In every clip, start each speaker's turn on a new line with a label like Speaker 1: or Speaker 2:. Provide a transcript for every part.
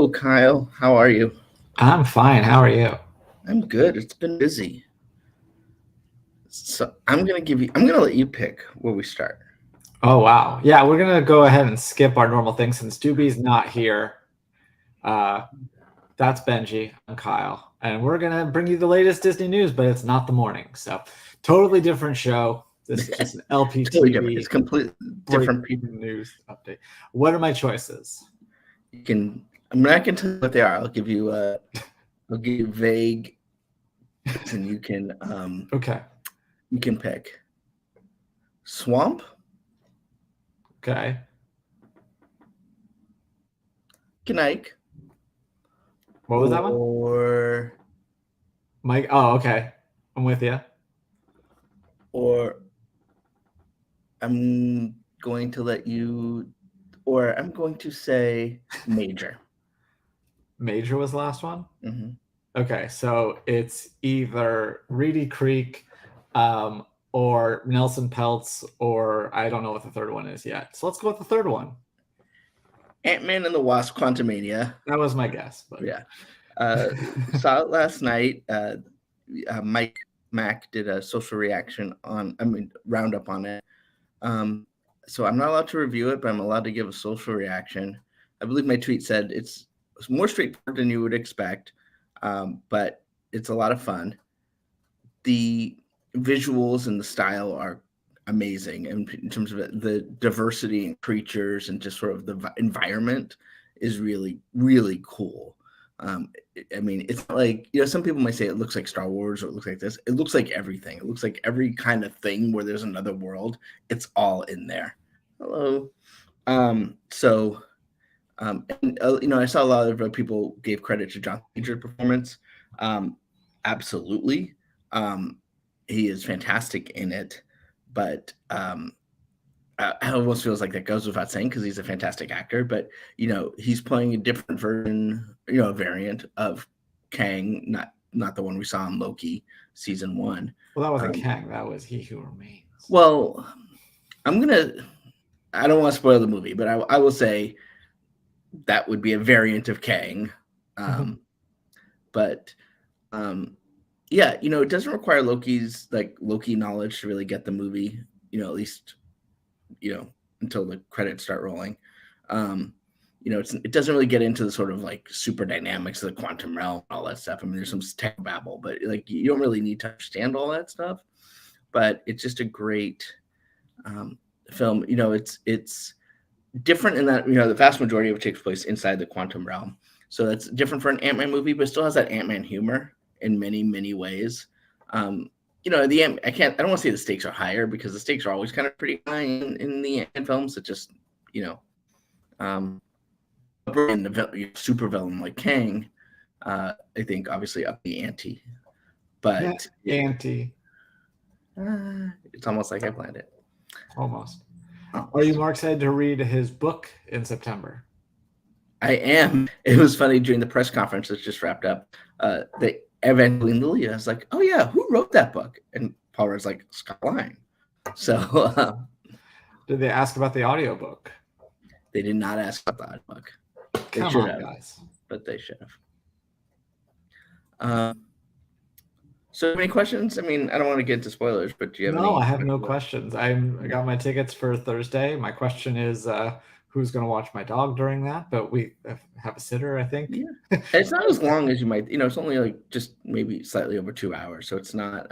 Speaker 1: Hello, Kyle. How are you?
Speaker 2: I'm fine. How are you?
Speaker 1: I'm good. It's been busy. So I'm gonna let you pick where we start.
Speaker 2: Oh, wow. Yeah, we're going to go ahead and skip our normal thing since Doobie's not here. Uh, that's Benji. I'm Kyle. And we're going to bring you the latest Disney news, but it's not the morning. So, totally different show. This is just an
Speaker 1: Totally different.
Speaker 2: LPTV
Speaker 1: It's completely different
Speaker 2: breaking
Speaker 1: people.
Speaker 2: news update. What are my choices?
Speaker 1: You can. I'm not gonna tell you what they are. I'll give you vague, and
Speaker 2: Okay.
Speaker 1: you can pick swamp,
Speaker 2: Okay.
Speaker 1: Gnike,
Speaker 2: What was that one?
Speaker 1: or
Speaker 2: Mike. Oh, okay. I'm with you.
Speaker 1: or I'm going to let you, or I'm going to say major.
Speaker 2: Major was the last one.
Speaker 1: Hmm.
Speaker 2: Okay, so it's either Reedy Creek, or Nelson Peltz, or I don't know what the third one is yet. So let's go with the third one.
Speaker 1: Ant-Man and the Wasp: Quantumania.
Speaker 2: That was my guess, but
Speaker 1: Yeah. Saw it last night. Mike Mack did a social reaction roundup on it. So I'm not allowed to review it, but I'm allowed to give a social reaction. I believe my tweet said it's more straightforward than you would expect, but it's a lot of fun. The visuals and the style are amazing, and in terms of the diversity in creatures and just sort of the environment is really really cool. I mean, it's not like, some people might say it looks like Star Wars or it looks like this. It looks like everything. It looks like every kind of thing where there's another world. It's all in there. Hello. So, I saw a lot of people gave credit to John Major's performance. Um, Absolutely. Um, he is fantastic in it, but it almost feels like that goes without saying because he's a fantastic actor. But he's playing a different version, a variant of Kang, not the one we saw in Loki season one.
Speaker 2: well, that wasn't
Speaker 1: Um,
Speaker 2: Kang. That was He Who Remains.
Speaker 1: well, I'm gonna. I don't want to spoil the movie, but I will say that would be a variant of Kang. But yeah, it doesn't require Loki knowledge to really get the movie. At least until the credits start rolling. Um, it doesn't really get into the sort of like super dynamics of the quantum realm and all that stuff. I mean, there's some tech babble, but like you don't really need to understand all that stuff. But it's just a great film. It's different in that the vast majority of it takes place inside the quantum realm, so that's different for an Ant-Man movie, but it still has that Ant-Man humor in many many ways. Um, I don't want to say the stakes are higher because the stakes are always kind of pretty high in the Ant films. It just um, bring the super villain like Kang. I think obviously up the ante, but
Speaker 2: Auntie.
Speaker 1: It's almost like I planned it.
Speaker 2: Almost. Are you more excited to read his book in September?
Speaker 1: I am. It was funny during the press conference that just wrapped up. They Evangeline Lilly, I was like, "Oh yeah, who wrote that book?" And Paul was like, "Scott Lang." So
Speaker 2: Did they ask about the audiobook?
Speaker 1: they did not ask about the audiobook. They
Speaker 2: Come
Speaker 1: should
Speaker 2: on,
Speaker 1: have,
Speaker 2: guys.
Speaker 1: but they should have. So any questions? I mean, I don't want to get into spoilers, but do you have any?
Speaker 2: No, I have no questions. I got my tickets for Thursday. My question is, who's going to watch my dog during that? But we have a sitter, I think.
Speaker 1: Yeah, it's not as long as you might. It's only like just maybe slightly over 2 hours, so it's not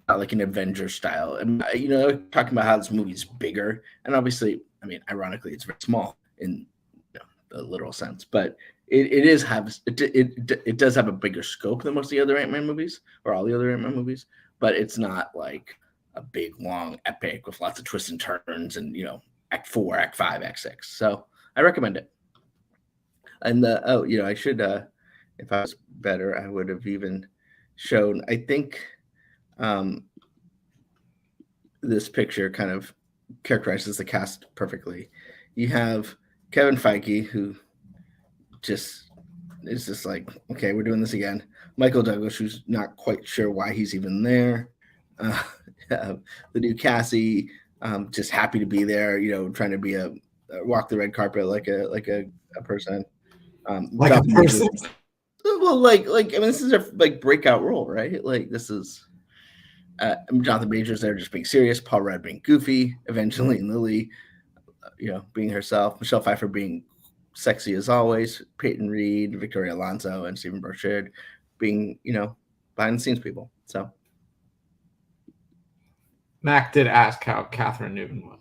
Speaker 1: like an Avengers style. And talking about how this movie's bigger, and obviously, I mean, ironically, it's very small in the literal sense, but it does have a bigger scope than most of the other Ant-Man movies or all the other Ant-Man movies, but it's not like a big long epic with lots of twists and turns and Act 4, Act 5, Act 6. So I recommend it. And I should if I was better, I would have even shown. I think this picture kind of characterizes the cast perfectly. You have Kevin Feige, who just is just like, okay, we're doing this again. Michael Douglas, who's not quite sure why he's even there. Uh, the new Cassie, just happy to be there. Trying to be a walk the red carpet like a person.
Speaker 2: Like a person.
Speaker 1: Well, like I mean, this is their like breakout role, right? Like this is Jonathan Majors there just being serious, Paul Rudd being goofy, Evangeline Lilly, being herself, Michelle Pfeiffer being sexy as always, Peyton Reed, Victoria Alonso, and Stephen Burchard being behind the scenes people. So
Speaker 2: Mac did ask how Catherine Newton was.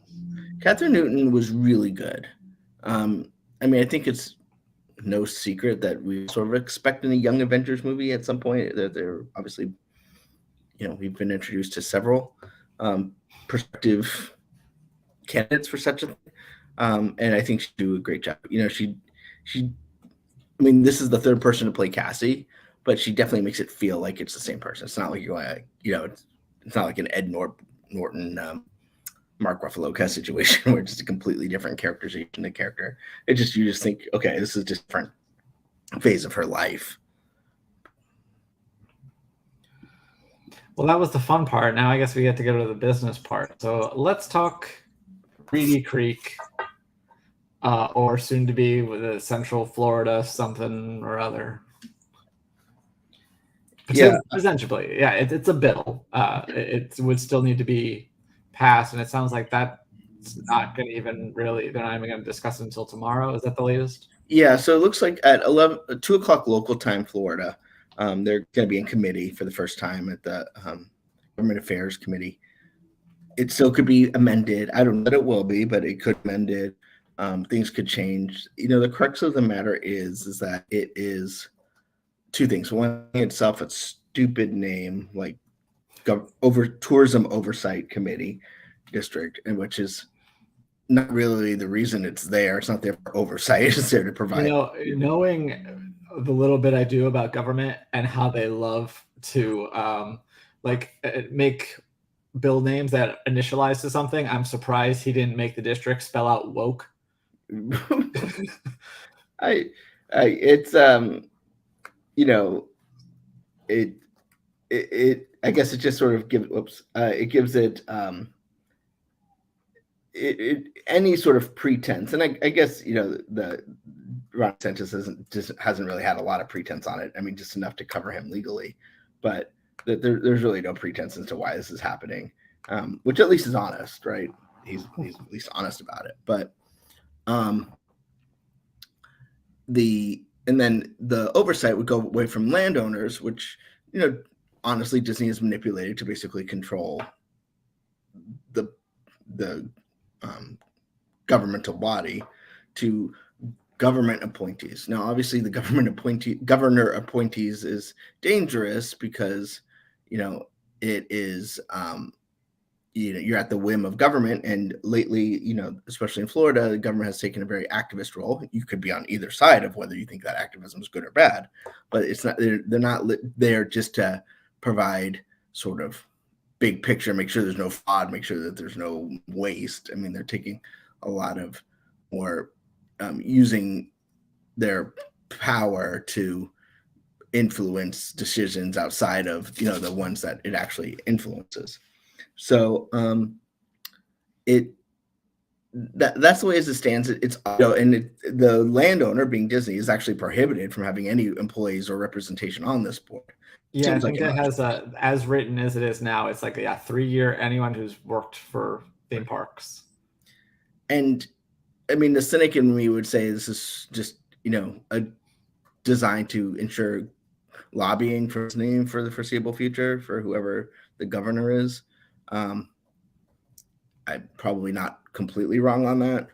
Speaker 1: Catherine Newton was really good. I mean, I think it's no secret that we sort of expecting a Young Avengers movie at some point. They're obviously, we've been introduced to several prospective candidates for such a thing. And I think she do a great job. She, I mean, this is the third person to play Cassie, but she definitely makes it feel like it's the same person. It's not like you're going, it's not like an Ed Norton, Mark Ruffalo kind of situation where it's just a completely different characterization of character. You just think, okay, this is just a different phase of her life.
Speaker 2: Well, that was the fun part. Now I guess we get to go to the business part. So let's talk Reedy Creek, or soon to be with a Central Florida something or other. Essentially, yeah, it's a bill. It would still need to be passed, and it sounds like that's not going to even really, they're not even going to discuss it until tomorrow. Is that the latest?
Speaker 1: Yeah, so it looks like at 2 o'clock local time, Florida, they're going to be in committee for the first time at the Government Affairs Committee. It still could be amended. I don't know that it will be, but it could be amended. Things could change. The crux of the matter is that it is two things. One, itself, a stupid name like Tourism Oversight Committee District, and which is not really the reason it's there. It's not there for oversight. It's there to provide.
Speaker 2: Knowing the little bit I do about government and how they love to make bill names that initialize to something, I'm surprised he didn't make the district spell out woke.
Speaker 1: I guess it just sort of gives it any sort of pretense, and I guess the Ron DeSantis hasn't really had a lot of pretense on it. I mean, just enough to cover him legally, but there's really no pretense as to why this is happening, which at least is honest, right? He's at least honest about it. But and then the oversight would go away from landowners, which honestly Disney has manipulated to basically control the governmental body, to government appointees. Now, obviously, the governor appointees is dangerous because it is you're at the whim of government, and lately, especially in Florida, the government has taken a very activist role. You could be on either side of whether you think that activism is good or bad, but it's not. They're not there just to provide sort of big picture, make sure there's no fraud, make sure that there's no waste. I mean, they're taking a lot of more using their power to influence decisions outside of the ones that it actually influences. So that's the way as it stands. It's the landowner, being Disney, is actually prohibited from having any employees or representation on this board.
Speaker 2: Yeah, I think it has as written as it is now. It's like 3-year anyone who's worked for theme parks.
Speaker 1: And I mean, the cynic in me would say this is just a designed to ensure lobbying for his name for the foreseeable future for whoever the governor is. I'm probably not completely wrong on that.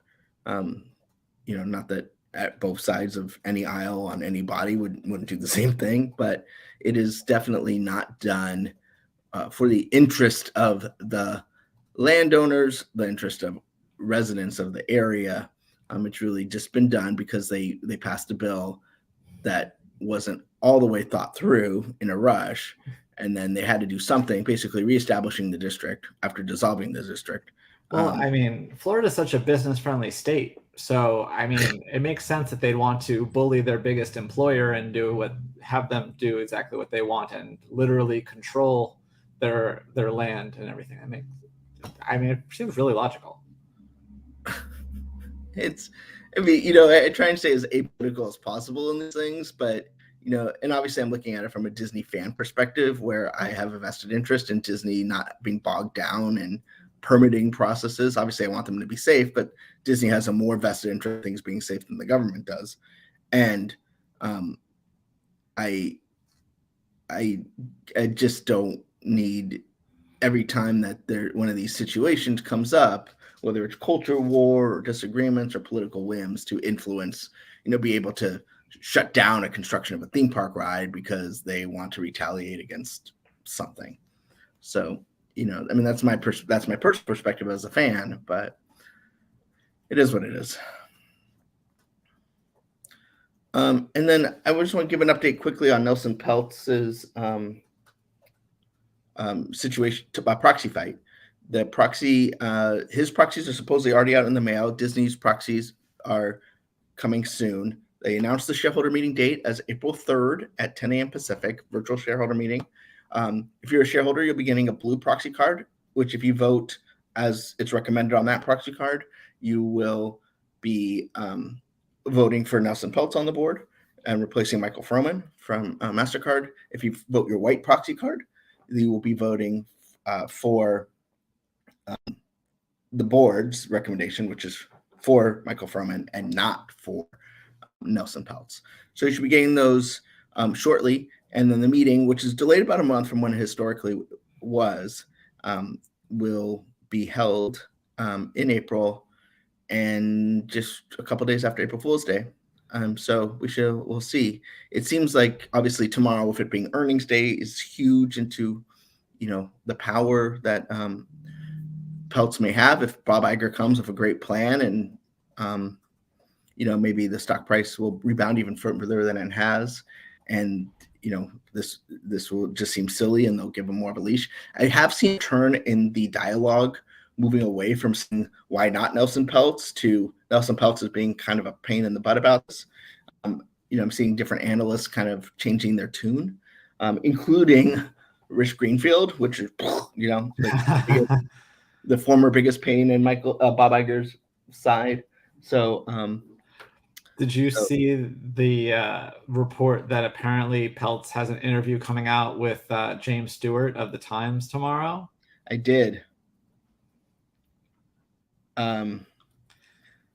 Speaker 1: Not that at both sides of any aisle on any body wouldn't do the same thing, but it is definitely not done for the interest of the landowners, the interest of residents of the area. It's really just been done because they passed a bill that wasn't all the way thought through in a rush, and then they had to do something, basically reestablishing the district after dissolving the district.
Speaker 2: Well, I mean, Florida is such a business-friendly state, so I mean, it makes sense that they'd want to bully their biggest employer and have them do exactly what they want and literally control their land and everything. I mean, it seems really logical.
Speaker 1: It's I mean, I try and stay as apolitical as possible in these things, but and obviously I'm looking at it from a Disney fan perspective where I have a vested interest in Disney not being bogged down in permitting processes. Obviously I want them to be safe, but Disney has a more vested interest in things being safe than the government does. And I just don't need every time that one of these situations comes up, whether it's culture war or disagreements or political whims, to influence, be able to shut down a construction of a theme park ride because they want to retaliate against something. So, I mean, that's my personal perspective as a fan, but it is what it is. And then I just want to give an update quickly on Nelson Peltz's situation proxy fight. The proxy, his proxies are supposedly already out in the mail. Disney's proxies are coming soon. They announced the shareholder meeting date as April 3rd at 10 a.m. Pacific, virtual shareholder meeting. If you're a shareholder, you'll be getting a blue proxy card, which if you vote as it's recommended on that proxy card, you will be voting for Nelson Peltz on the board and replacing Michael Froman from MasterCard. If you vote your white proxy card, you will be voting for the board's recommendation, which is for Michael Froman and not for Nelson Peltz. So you should be getting those shortly. And then the meeting, which is delayed about a month from when it historically was, will be held in April and just a couple days after April Fool's Day. So we'll see. It seems like obviously tomorrow, with it being earnings day, is huge into the power that Peltz may have if Bob Iger comes with a great plan, and maybe the stock price will rebound even further than it has, and this will just seem silly, and they'll give him more of a leash. I have seen a turn in the dialogue, moving away from saying why not Nelson Peltz to Nelson Peltz as being kind of a pain in the butt about this. I'm seeing different analysts kind of changing their tune, including Rich Greenfield, which is the former biggest pain in Bob Iger's side. So
Speaker 2: did you see the report that apparently Peltz has an interview coming out with James Stewart of the Times tomorrow?
Speaker 1: I did.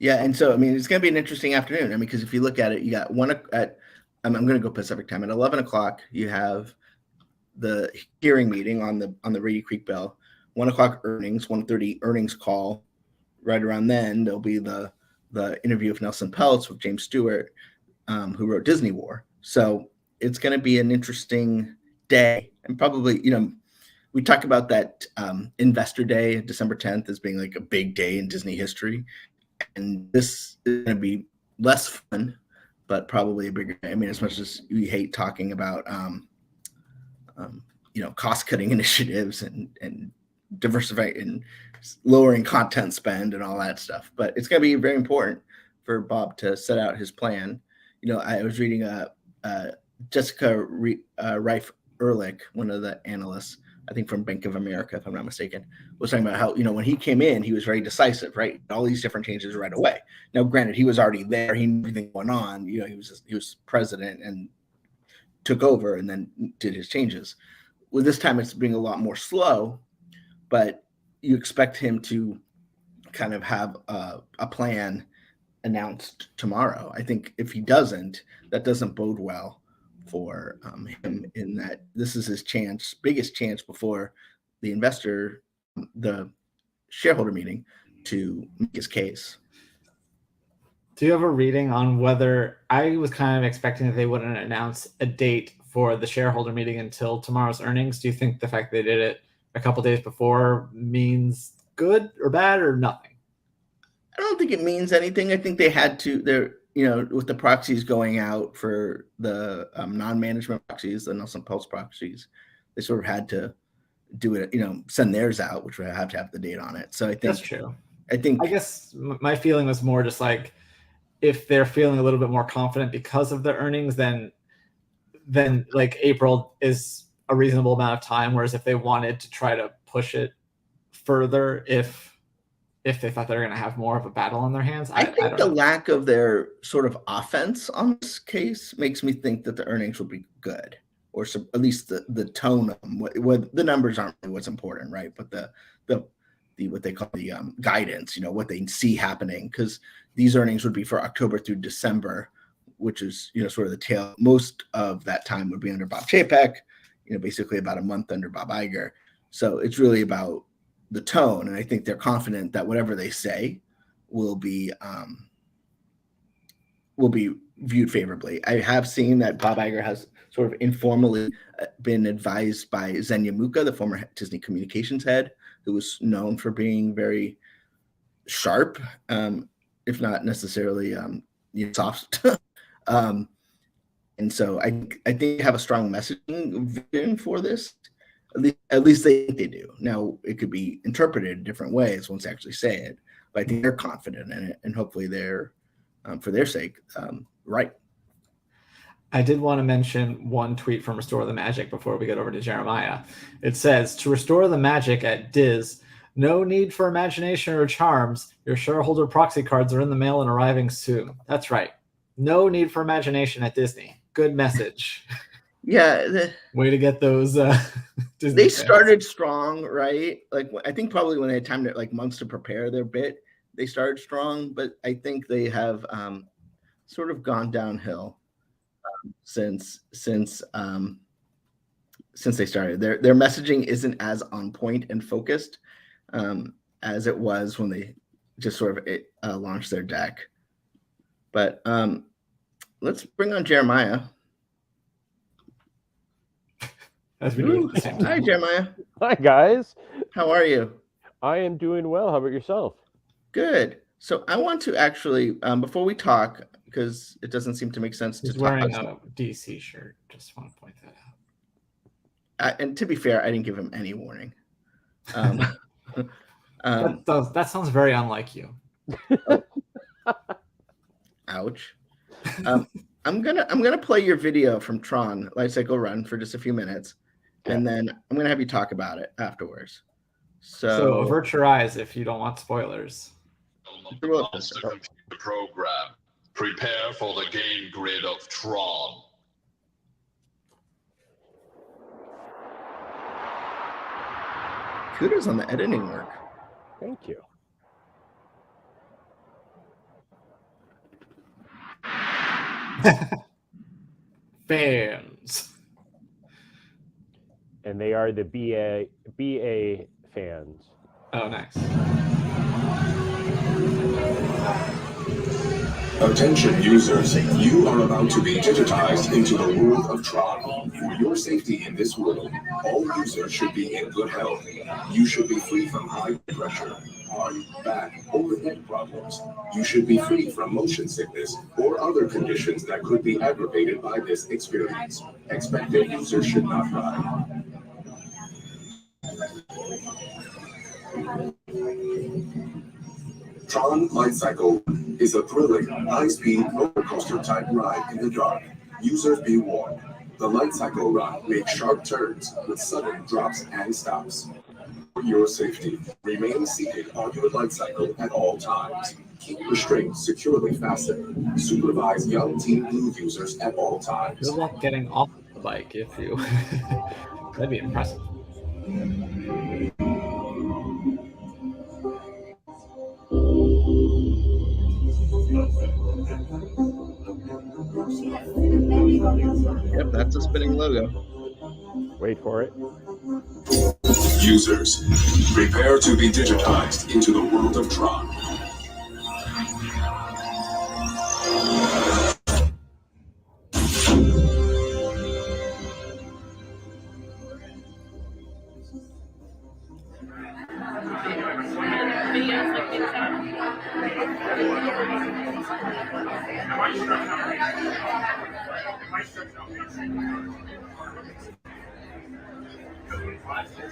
Speaker 1: Yeah, and so I mean, it's going to be an interesting afternoon. I mean, because if you look at it, you got I'm going to go Pacific time at 11 o'clock. You have the hearing meeting on the Reedy Creek bill. 1 o'clock earnings, 1:30 earnings call. Right around then, there'll be the interview of Nelson Peltz with James Stewart, who wrote Disney War. So it's going to be an interesting day, and probably we talk about that Investor Day, December 10th, as being like a big day in Disney history, and this is going to be less fun, but probably a bigger day. I mean, as much as we hate talking about cost-cutting initiatives and diversifying and lowering content spend and all that stuff, but it's going to be very important for Bob to set out his plan. I was reading Jessica Reif Ehrlich, one of the analysts, I think from Bank of America, if I'm not mistaken, was talking about how, when he came in, he was very decisive, right? All these different changes right away. Now, granted, he was already there. He knew everything going on. He was president and took over and then did his changes. Well, this time it's being a lot more slow, but you expect him to kind of have a plan announced tomorrow. I think if he doesn't, that doesn't bode well for him, in that this is his biggest chance before the shareholder meeting, to make his case.
Speaker 2: Do you have a reading on whether, I was kind of expecting that they wouldn't announce a date for the shareholder meeting until tomorrow's earnings? Do you think the fact they did it a couple days before means good or bad or nothing?
Speaker 1: I don't think it means anything. I think they had to, with the proxies going out for the non-management proxies, the Nelson Peltz proxies, they sort of had to do it, send theirs out, which would have to have the date on it. So I think
Speaker 2: that's true.
Speaker 1: I
Speaker 2: guess my feeling was more just like, if they're feeling a little bit more confident because of their earnings, then like April is a reasonable amount of time. Whereas if they wanted to try to push it further, if if they thought they were going to have more of a battle on their hands.
Speaker 1: I
Speaker 2: I
Speaker 1: think
Speaker 2: don't
Speaker 1: the
Speaker 2: know.
Speaker 1: lack of their sort of offense on this case makes me think that the earnings will be good, or at least the tone of them. What the numbers aren't really what's important, right? But the what they call the guidance, what they see happening, because these earnings would be for October through December, which is sort of the tail. Most of that time would be under Bob Chapek, basically about a month under Bob Iger. So it's really about the tone, and I think they're confident that whatever they say will be viewed favorably. I have seen that Bob Iger has sort of informally been advised by Zenya Muka, the former Disney communications head, who was known for being very sharp, if not necessarily soft. And so I think they have a strong messaging vision for this. At least they think they do. Now, it could be interpreted in different ways once they actually say it, but I think they're confident in it, and hopefully they're, for their sake, right.
Speaker 2: I did want to mention one tweet from Restore the Magic before we get over to Jeremiah. It says, to restore the magic at Diz, no need for imagination or charms. Your shareholder proxy cards are in the mail and arriving soon. That's right. No need for imagination at Disney. Good message.
Speaker 1: Yeah.
Speaker 2: Way to get those Disney
Speaker 1: they
Speaker 2: fans.
Speaker 1: Started strong, right? Like, I think probably when they had time to, like, months to prepare their bit, they started strong, but I think they have sort of gone downhill since they started. Their messaging isn't as on point and focused as it was when they just sort of launched their deck. But let's bring on Jeremiah.
Speaker 2: As we do at the same time.
Speaker 1: Hi, Jeremiah.
Speaker 3: Hi, guys.
Speaker 1: How are you?
Speaker 3: I am doing well. How about yourself?
Speaker 1: Good. So I want to actually, before we talk, because it doesn't seem to make sense
Speaker 2: He's
Speaker 1: to
Speaker 2: wearing
Speaker 1: talk.
Speaker 2: a DC shirt. Just want to point that
Speaker 1: out. And to be fair, I didn't give him any warning.
Speaker 2: That sounds very unlike you.
Speaker 1: Oh. Ouch. I'm gonna play your video from Tron Light Cycle Run for just a few minutes, and then I'm gonna have you talk about it afterwards.
Speaker 2: So avert your eyes if you don't want spoilers.
Speaker 4: Monster computer program. Prepare for the game grid of Tron.
Speaker 1: Kudos on the editing work.
Speaker 3: Thank you.
Speaker 2: Fans.
Speaker 3: And they are the BA fans.
Speaker 2: Oh, nice.
Speaker 5: Attention users, you are about to be digitized into the world of Tron. For your safety in this world, all users should be in good health. You should be free from high pressure, heart, back, or head problems. You should be free from motion sickness or other conditions that could be aggravated by this experience. Expected users should not ride. Tron Light Cycle is a thrilling, high-speed roller coaster type ride in the dark. Users be warned. The Light Cycle run makes sharp turns with sudden drops and stops. For your safety, remain seated on your Light Cycle at all times. Keep restraints securely fastened. Supervise young Team Blue users at all times.
Speaker 2: Good luck getting off the bike if you. That'd be impressive.
Speaker 1: Yep, that's a spinning logo.
Speaker 3: Wait for it.
Speaker 5: Users, prepare to be digitized into the world of Tron.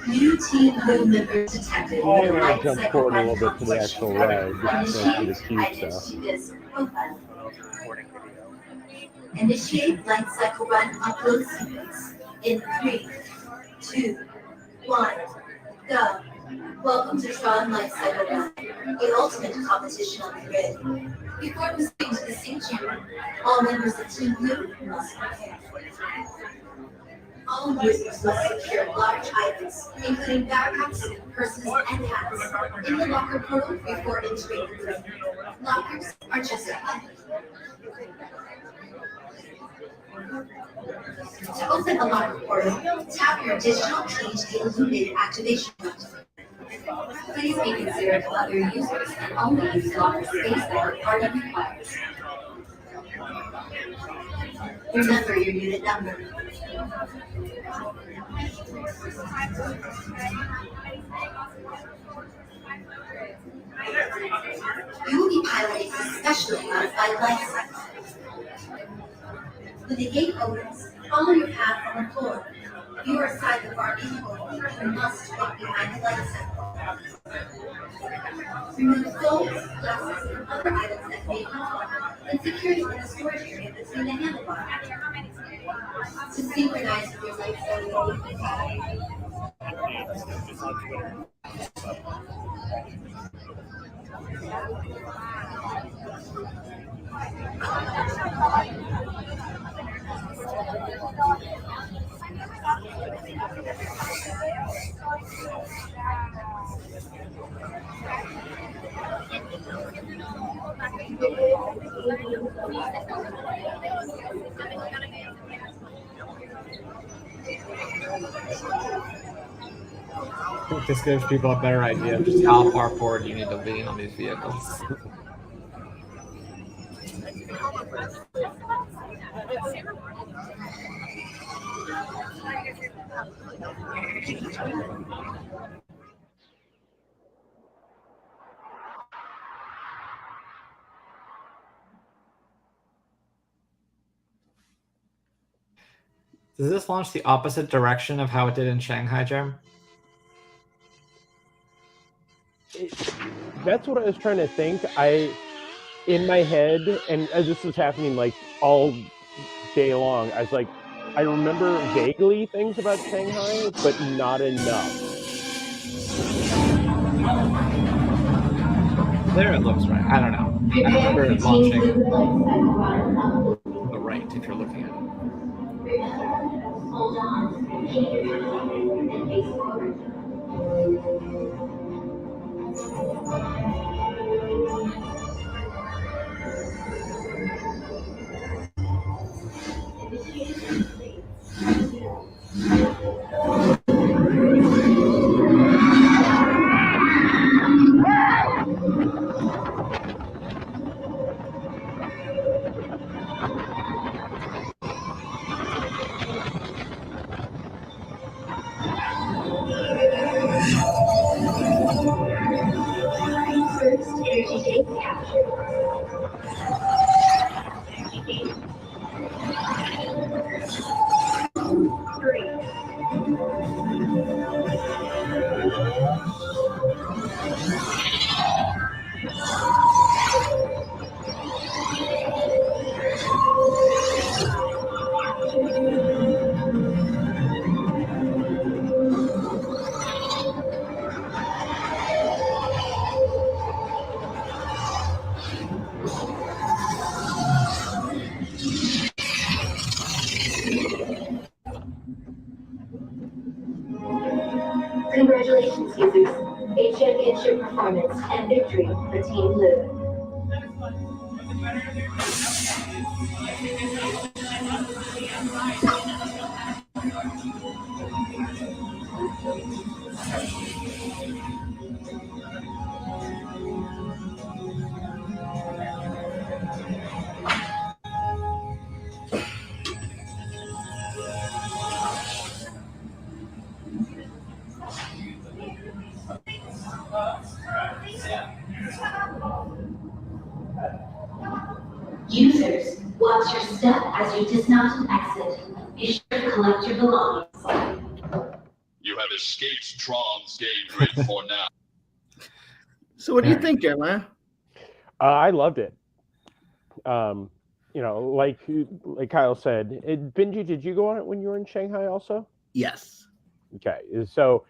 Speaker 6: New Team Blue members detected.
Speaker 3: I'm going to jump forward a little bit to the actual ride, just to the cute stuff.
Speaker 6: Initiate Light Cycle Run upload sequence in 3, 2, 1, go. Welcome to Tron Life Cycle Run, the ultimate competition on the grid. Before proceeding to the sync chamber, all members of Team Blue must prepare. All users must secure large items, including backpacks, purses, and hats, in the locker portal before entering the room. Lockers are just ahead. To open a locker portal, tap your digital key to the illuminated activation button. Please be considerate of other users and only use locker space that your party requires. Remember your unit number. You will be piloting a specially modified life cycle. When the gate opens, follow your path on the floor. You are assigned the far vehicle and must walk behind the light cycle. Remove phones, glasses, and other items that may fall, and secure them in the storage area between the handlebars. To synchronize with your life cycle,
Speaker 2: I think this gives people a better idea of just how far forward you need to lean on these vehicles. Does this launch the opposite direction of how it did in Shanghai, Jerem?
Speaker 3: That's what I was trying to think. In my head, and as this was happening like all day long, I was like, I remember vaguely things about Shanghai, but not enough.
Speaker 2: There it looks right. I don't know. I remember it launching the right if you're looking at it.
Speaker 6: hold on, keep your time, and face forward. First energy tank captured. Three. Congratulations, users. A championship performance and victory for Team Blue. Users, watch your step as you dismount and exit. Be sure to collect your belongings.
Speaker 4: You have escaped Tron's game grid for now.
Speaker 1: So what do you think, Jeremiah?
Speaker 3: I loved it. Like Kyle said, Benji, did you go on it when you were in Shanghai also?
Speaker 1: Yes.
Speaker 3: Okay, so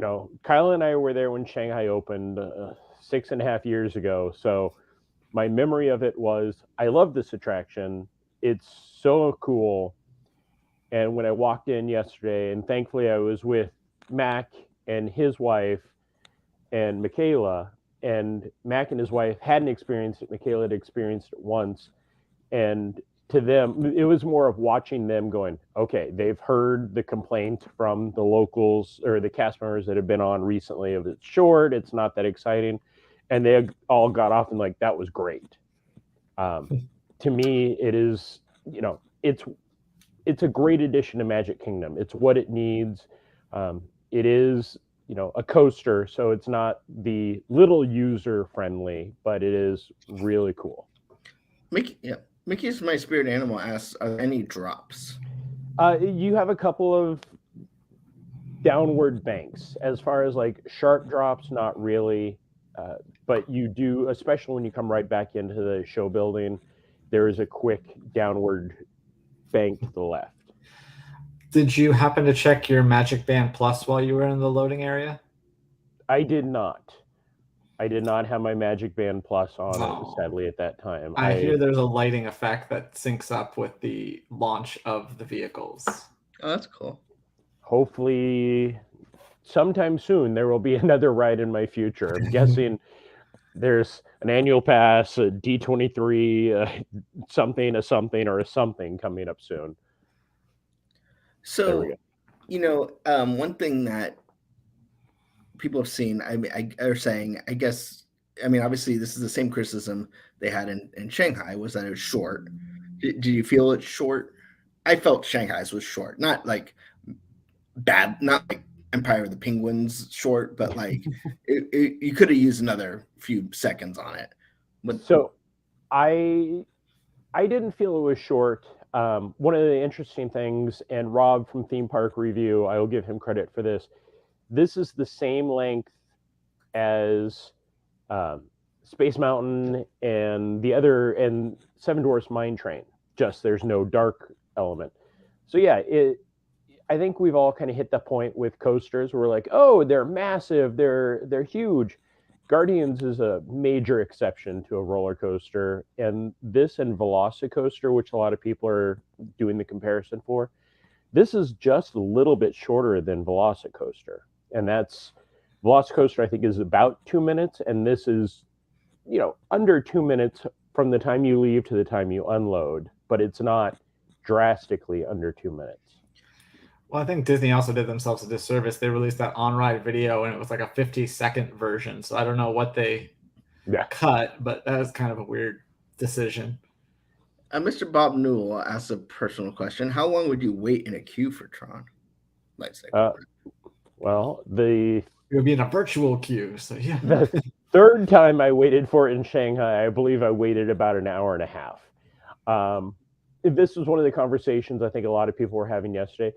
Speaker 3: Kyle and I were there when Shanghai opened 6.5 years ago. So my memory of it was, I love this attraction. It's so cool. And when I walked in yesterday, and thankfully I was with Mac and his wife and Michaela, and Mac and his wife hadn't experienced it. Michaela had experienced it once. And to them, it was more of watching them going, okay, they've heard the complaint from the locals or the cast members that have been on recently of it's short, it's not that exciting. And they all got off and like, that was great. To me, it is, it's a great addition to Magic Kingdom. It's what it needs. It is, a coaster, so it's not the little user friendly, but it is really cool.
Speaker 1: Mickey's My Spirit Animal asks, are there any drops?
Speaker 3: You have a couple of downward banks. As far as like sharp drops, not really. But you do, especially when you come right back into the show building, there is a quick downward bank to the left.
Speaker 2: Did you happen to check your Magic Band Plus while you were in the loading area?
Speaker 3: I did not. I did not have my Magic Band Plus on, sadly, at that time.
Speaker 2: I hear there's a lighting effect that syncs up with the launch of the vehicles.
Speaker 1: Oh, that's cool.
Speaker 3: Hopefully, sometime soon, there will be another ride in my future. I'm guessing there's an annual pass, a D23, something, a something, or a something coming up soon.
Speaker 1: So, one thing that people have seen, are saying, I guess, obviously this is the same criticism they had in Shanghai, was that it was short. Did you feel it's short? I felt Shanghai's was short, not like bad, not like Empire of the Penguins short, but like you could have used another few seconds on it. But
Speaker 3: so I didn't feel it was short. One of the interesting things, and Rob from Theme Park Review, I will give him credit for this. This is the same length as Space Mountain and Seven Dwarfs Mine Train. Just there's no dark element. So yeah, I think we've all kind of hit the point with coasters where we're like, oh, they're massive, they're huge. Guardians is a major exception to a roller coaster, and this and Velocicoaster, which a lot of people are doing the comparison for, this is just a little bit shorter than Velocicoaster, and that's Velocicoaster. I think is about 2 minutes, and this is, under 2 minutes from the time you leave to the time you unload, but it's not drastically under 2 minutes.
Speaker 2: Well, I think Disney also did themselves a disservice. They released that on-ride video, and it was like a 50-second version. So I don't know what they cut, but that was kind of a weird decision.
Speaker 1: Mr. Bob Newell asked a personal question. How long would you wait in a queue for Tron?
Speaker 3: Well,
Speaker 2: it would be in a virtual queue. So yeah.
Speaker 3: The third time I waited for it in Shanghai, I believe I waited about an hour and a half. This was one of the conversations I think a lot of people were having yesterday.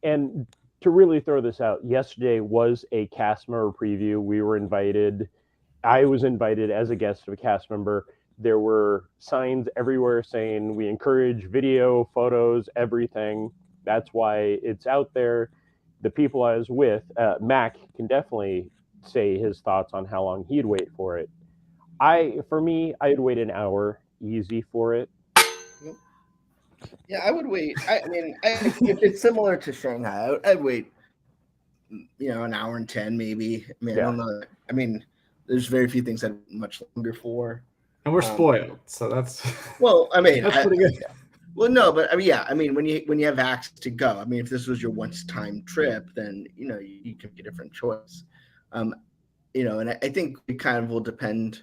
Speaker 3: And to really throw this out, yesterday was a cast member preview. We were invited. I was invited as a guest of a cast member. There were signs everywhere saying we encourage video, photos, everything. That's why it's out there. The people I was with, Mac can definitely say his thoughts on how long he'd wait for it. For me, I'd wait an hour easy for it.
Speaker 1: Yeah, I would wait. If it's similar to Shanghai, I'd wait, an hour and 10 maybe. I don't know. There's very few things I'd much longer for.
Speaker 2: And we're spoiled, so that's
Speaker 1: that's
Speaker 2: pretty good.
Speaker 1: Well, no, but when you have access to go, if this was your once-time trip, then you can make a different choice. And I think it kind of will depend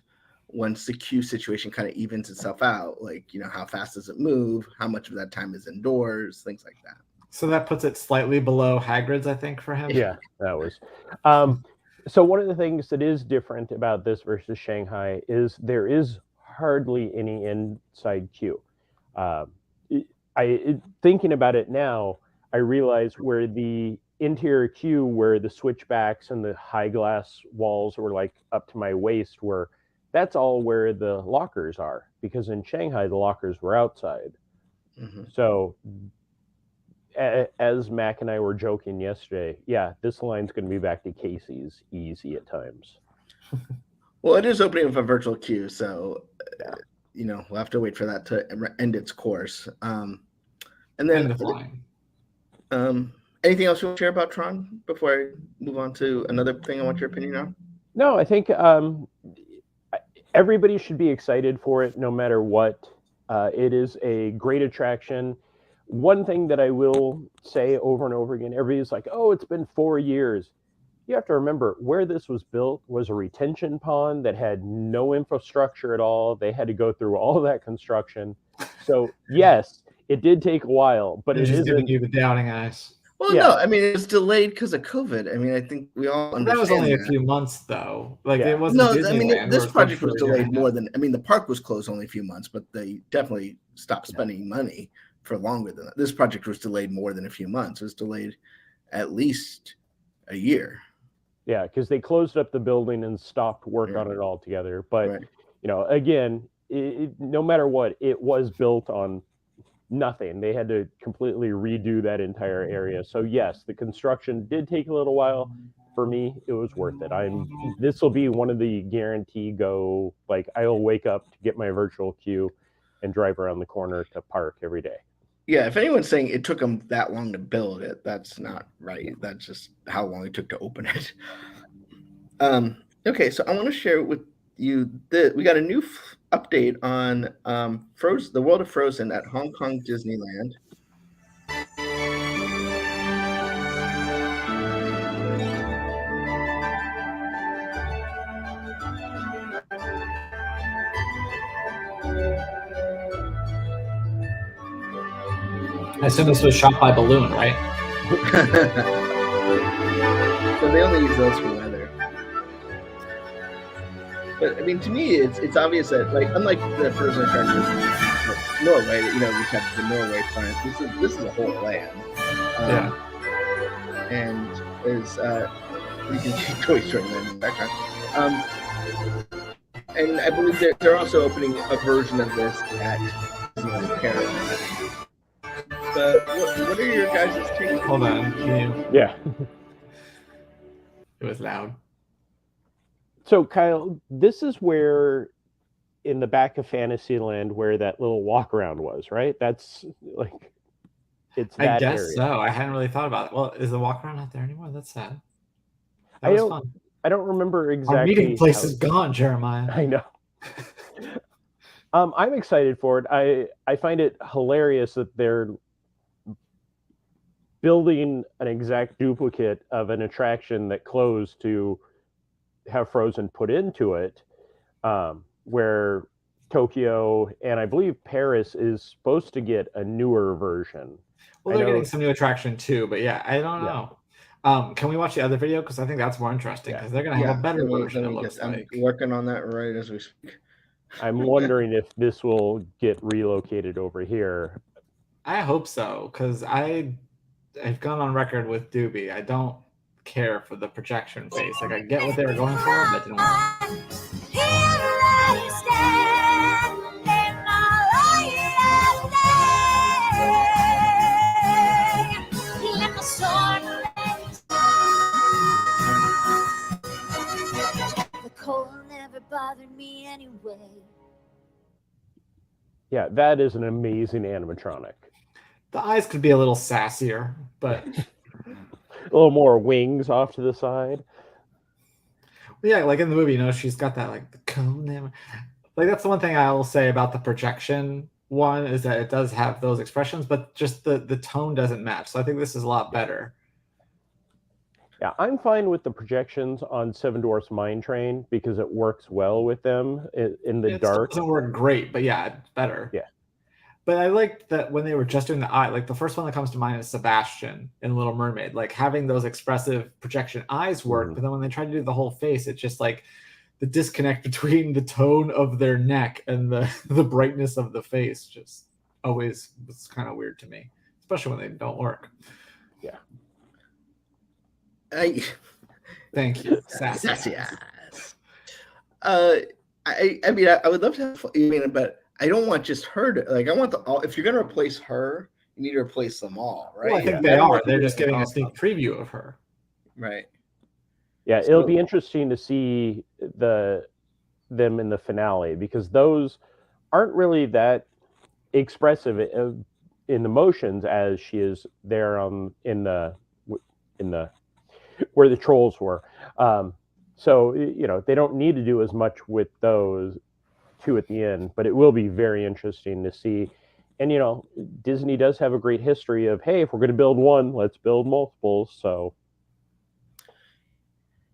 Speaker 1: once the queue situation kind of evens itself out, like, how fast does it move? How much of that time is indoors? Things like that.
Speaker 2: So that puts it slightly below Hagrid's, I think, for him.
Speaker 3: Yeah, that was. So one of the things that is different about this versus Shanghai is there is hardly any inside queue. Thinking about it now, I realize where the interior queue, where the switchbacks and the high glass walls were like up to my waist were, that's all where the lockers are, because in Shanghai, the lockers were outside. Mm-hmm. So as Mac and I were joking yesterday, yeah, this line's going to be back to Casey's easy at times.
Speaker 1: Well, it is opening with a virtual queue, so we'll have to wait for that to end its course. And then
Speaker 2: the flying.
Speaker 1: Anything else you want to share about Tron before I move on to another thing I want your opinion on?
Speaker 3: No, I think everybody should be excited for it, no matter what. It is a great attraction. One thing that I will say over and over again, everybody's like, oh, it's been 4 years. You have to remember where this was built was a retention pond that had no infrastructure at all. They had to go through all of that construction. So yes, it did take a while, but it
Speaker 2: isn't
Speaker 3: giving
Speaker 2: you the doubting eyes.
Speaker 1: Well, no, I mean, it was delayed because of COVID. I mean, I think we all understand
Speaker 2: that was only a few months, though. Like it wasn't.
Speaker 1: No,
Speaker 2: Disneyland,
Speaker 1: I mean, this project was delayed more
Speaker 2: than.
Speaker 1: than. I mean, the park was closed only a few months, but they definitely stopped spending money for longer than that. This project was delayed more than a few months. It was delayed at least a year.
Speaker 3: Yeah, because they closed up the building and stopped work on it altogether. But again, no matter what, it was built on nothing. They had to completely redo that entire area. So yes, the construction did take a little while. For me, it was worth it. This will be one of the guarantee go, like I'll wake up to get my virtual queue and drive around the corner to park every day.
Speaker 1: Yeah, if anyone's saying it took them that long to build it, that's not right. That's just how long it took to open it. Okay, so I want to share with you that we got a new update on the World of Frozen at Hong Kong Disneyland.
Speaker 2: I assume this was shot by balloon, right?
Speaker 1: So they only use those for weather. But I mean, to me, it's obvious that, like, unlike the Frozen attraction, like Norway, we have the Norway plant. This is a whole land. And is you can see Toy Story Land in the background. And I believe they're also opening a version of this at Disneyland Paris. But what are your guys' takes?
Speaker 2: Hold on.
Speaker 3: Yeah.
Speaker 2: It was loud.
Speaker 3: So Kyle, this is where in the back of Fantasyland where that little walk around was, right? That's like it's that
Speaker 2: I guess
Speaker 3: area.
Speaker 2: so. I hadn't really thought about it. Well, is the walk around not there anymore? That's sad. That was fun.
Speaker 3: I don't remember exactly.
Speaker 2: Our meeting place is gone, Jeremiah.
Speaker 3: I know. I'm excited for it. I find it hilarious that they're building an exact duplicate of an attraction that closed to have Frozen put into it, where Tokyo and I believe Paris is supposed to get a newer version.
Speaker 2: Well, they're getting some new attraction too, but I don't know. Can we watch the other video? Because I think that's more interesting because they're going to have a better version.
Speaker 1: I'm working on that right as we speak.
Speaker 3: I'm wondering if this will get relocated over here.
Speaker 2: I hope so, because I've gone on record with Doobie. I don't care for the projection face. Like, I get what they were going for, but didn't want
Speaker 7: The cold never bothered me anyway.
Speaker 3: Yeah, that is an amazing animatronic.
Speaker 2: The eyes could be a little sassier, but
Speaker 3: a little more wings off to the side.
Speaker 2: Yeah, like in the movie, she's got that like the cone. Like that's the one thing I will say about the projection one is that it does have those expressions, but just the tone doesn't match. So I think this is a lot better.
Speaker 3: Yeah, I'm fine with the projections on Seven Dwarfs Mine Train because it works well with them in the dark.
Speaker 2: It doesn't work great, but yeah, it's better.
Speaker 3: Yeah.
Speaker 2: But I liked that when they were just doing the eye, like the first one that comes to mind is Sebastian in Little Mermaid, like having those expressive projection eyes work. But then when they try to do the whole face, it's just like the disconnect between the tone of their neck and the brightness of the face just always was kind of weird to me, especially when they don't work.
Speaker 3: Yeah.
Speaker 2: Thank you.
Speaker 1: Sassy ass. I would love to have, but I don't want just her to, like, I want if you're going to replace her, You need to replace them all, right?
Speaker 2: Well, I think they are. They're just getting a sneak preview of her.
Speaker 1: Right.
Speaker 3: Yeah,
Speaker 1: So-
Speaker 3: it'll be interesting to see them in the finale, because those aren't really that expressive in emotions as she is there in the where the trolls were. So they don't need to do as much with those two at the end, but it will be very interesting to see. And Disney does have a great history of, hey, if we're going to build one, let's build multiples. So